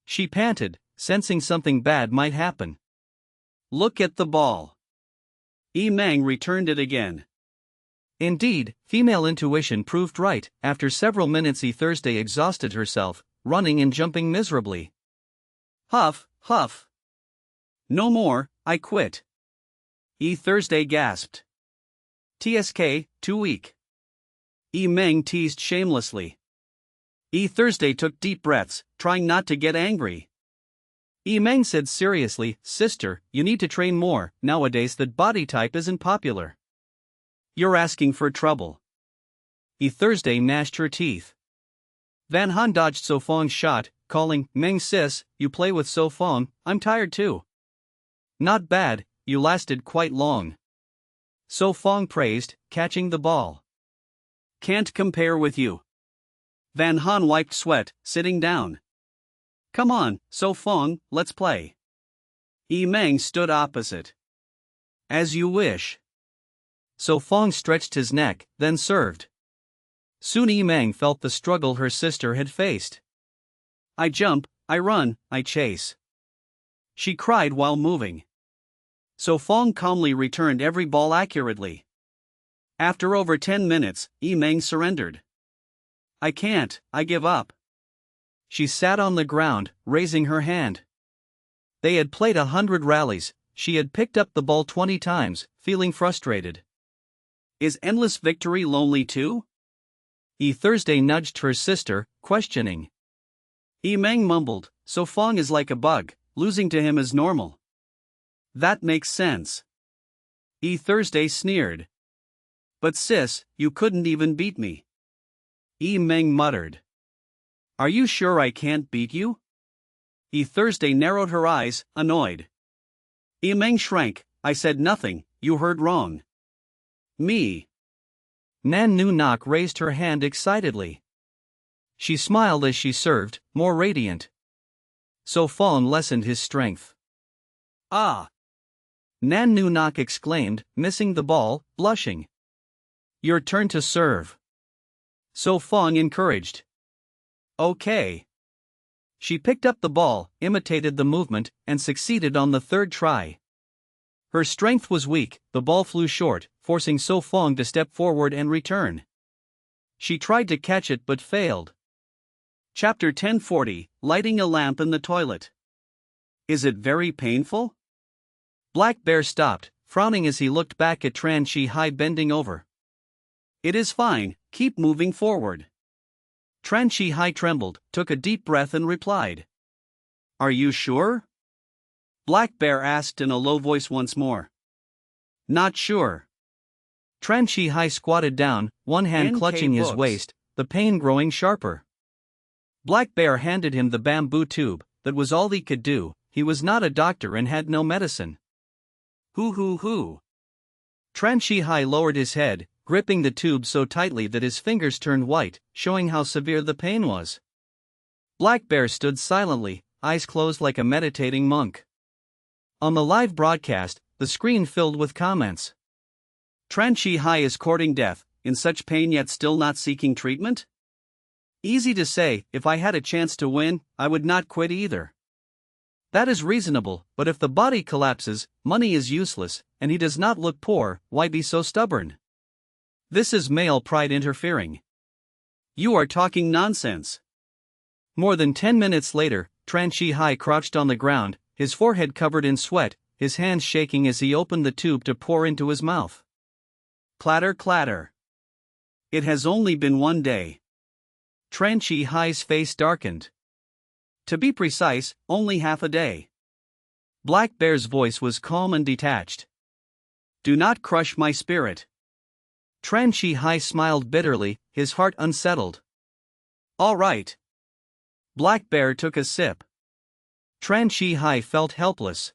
She panted, sensing something bad might happen. Look at the ball. Yimeng returned it again. Indeed, female intuition proved right. After several minutes Thursday exhausted herself, running and jumping miserably. Huff, huff. No more, I quit. Thursday gasped. TSK, too weak. Yimeng teased shamelessly. Thursday took deep breaths, trying not to get angry. Yimeng said seriously, sister, you need to train more, nowadays that body type isn't popular. You're asking for trouble. Thursday gnashed her teeth. Van Han dodged So Fong's shot, calling, Meng sis, you play with So Fong, I'm tired too. Not bad, you lasted quite long. So Fong praised, catching the ball. Can't compare with you. Van Han wiped sweat, sitting down. Come on, So Fong, let's play. Yimeng stood opposite. As you wish. So Fong stretched his neck, then served. Soon Yimeng felt the struggle her sister had faced. I jump, I run, I chase. She cried while moving. So Fong calmly returned every ball accurately. After over 10 minutes, Yimeng surrendered. I can't, I give up. She sat on the ground, raising her hand. They had played 100 rallies, she had picked up the ball 20 times, feeling frustrated. Is endless victory lonely too? Thursday nudged her sister, questioning. Yimeng mumbled, So Fong is like a bug, losing to him is normal. That makes sense. Thursday sneered. But sis, you couldn't even beat me. Yimeng muttered. Are you sure I can't beat you? Thursday narrowed her eyes, annoyed. Yimeng shrank, I said nothing, you heard wrong. Me. Nan Nu Nok raised her hand excitedly. She smiled as she served, more radiant. So Fong lessened his strength. Ah! Nan Nu Nok exclaimed, missing the ball, blushing. Your turn to serve. So Fong encouraged. Okay. She picked up the ball, imitated the movement, and succeeded on the third try. Her strength was weak, the ball flew short, forcing So Fong to step forward and return. She tried to catch it but failed. Chapter 1040, Lighting a Lamp in the Toilet. Is it very painful? Black Bear stopped, frowning as he looked back at Tran Shi Hai bending over. It is fine, keep moving forward. Tran Shi Hai trembled, took a deep breath and replied. Are you sure? Black Bear asked in a low voice once more. Not sure. Tran Shi Hai squatted down, one hand clutching his waist, the pain growing sharper. Black Bear handed him the bamboo tube. That was all he could do. He was not a doctor and had no medicine. Hoo. Tran Shi Hai lowered his head, gripping the tube so tightly that his fingers turned white, showing how severe the pain was. Black Bear stood silently, eyes closed like a meditating monk. On the live broadcast, the screen filled with comments. Tran Shi Hai is courting death, in such pain yet still not seeking treatment? Easy to say, if I had a chance to win, I would not quit either. That is reasonable, but if the body collapses, money is useless, and he does not look poor, why be so stubborn? This is male pride interfering. You are talking nonsense. More than 10 minutes later, Tran Shi Hai crouched on the ground, his forehead covered in sweat, his hands shaking as he opened the tube to pour into his mouth. Clatter, clatter. It has only been 1 day. Tran Shi Hai's face darkened. To be precise, only half a day. Black Bear's voice was calm and detached. Do not crush my spirit. Tran Shi Hai smiled bitterly, his heart unsettled. All right. Black Bear took a sip. Tran Shi Hai felt helpless.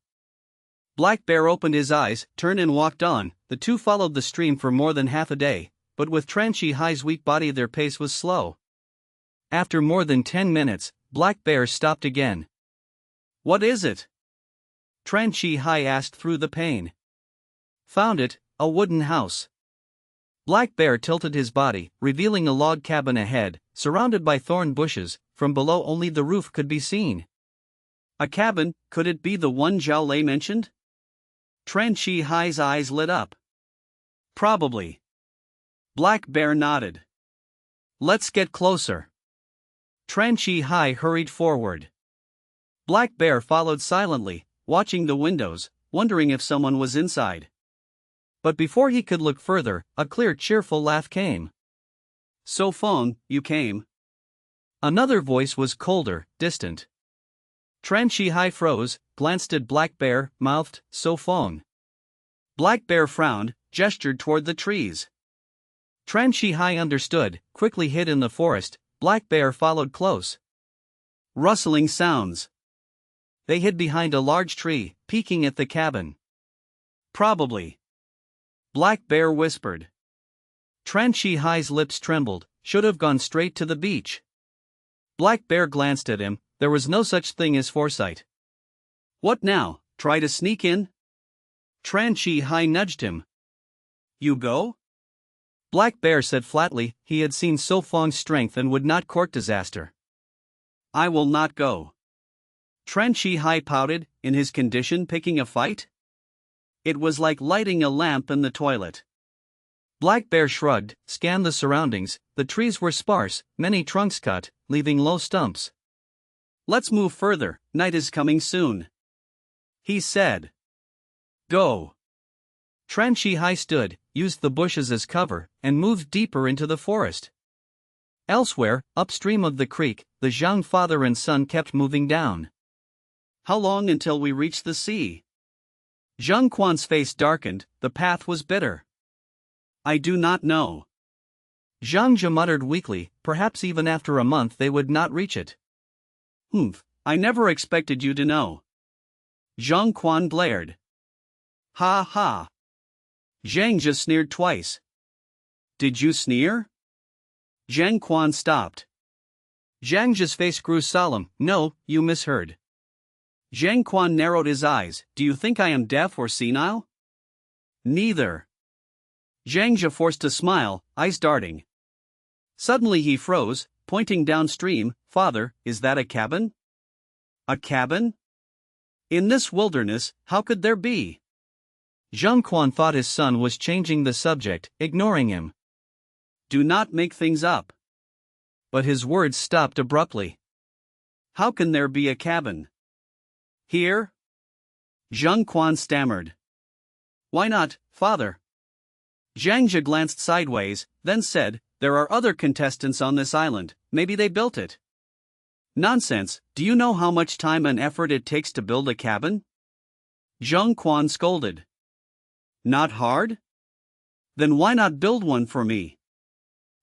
Black Bear opened his eyes, turned and walked on. The two followed the stream for more than half a day, but with Tran Shi Hai's weak body their pace was slow. After more than 10 minutes, Black Bear stopped again. What is it? Tran Shi Hai asked through the pain. Found it, a wooden house. Black Bear tilted his body, revealing a log cabin ahead, surrounded by thorn bushes. From below only the roof could be seen. A cabin, could it be the one Zhao Lei mentioned? Tran Shi Hai's eyes lit up. Probably. Black Bear nodded. Let's get closer. Tran Shi Hai hurried forward. Black Bear followed silently, watching the windows, wondering if someone was inside. But before he could look further, a clear, cheerful laugh came. So Feng, you came. Another voice was colder, distant. Tran Shi Hai froze, glanced at Black Bear, mouthed, So Feng. Black Bear frowned, gestured toward the trees. Tran Shi Hai understood, quickly hid in the forest. Black Bear followed close. Rustling sounds. They hid behind a large tree, peeking at the cabin. Probably. Black Bear whispered. Tran Shi Hai's lips trembled, should have gone straight to the beach. Black Bear glanced at him, there was no such thing as foresight. What now, try to sneak in? Tran Shi Hai nudged him. You go? Black Bear said flatly, he had seen So Feng's strength and would not court disaster. I will not go. Tran Shi Hai pouted, in his condition picking a fight? It was like lighting a lamp in the toilet. Black Bear shrugged, scanned the surroundings. The trees were sparse, many trunks cut, leaving low stumps. Let's move further, night is coming soon. He said. Go. Tran Shi Hai stood, used the bushes as cover, and moved deeper into the forest. Elsewhere, upstream of the creek, the Zhang father and son kept moving down. How long until we reach the sea? Zhang Quan's face darkened, the path was bitter. I do not know. Zhang Jia muttered weakly, perhaps even after a month they would not reach it. I never expected you to know. Zhang Quan blared. Ha ha. Zhang Jia sneered twice. Did you sneer? Zhang Quan stopped. Zhang Jia's face grew solemn. No, you misheard. Zhang Quan narrowed his eyes. Do you think I am deaf or senile? Neither. Zhang Jia forced a smile, eyes darting. Suddenly he froze, pointing downstream. Father, is that a cabin? A cabin? In this wilderness, how could there be? Zhang Quan thought his son was changing the subject, ignoring him. Do not make things up. But his words stopped abruptly. How can there be a cabin? Here? Zhang Quan stammered. Why not, father? Zhang glanced sideways, then said, "There are other contestants on this island, maybe they built it." "Nonsense, do you know how much time and effort it takes to build a cabin?" Zheng Quan scolded. "Not hard? Then why not build one for me?"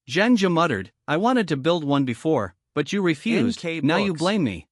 Zhang muttered, "I wanted to build one before, but you refused, NK now you Books. blame me."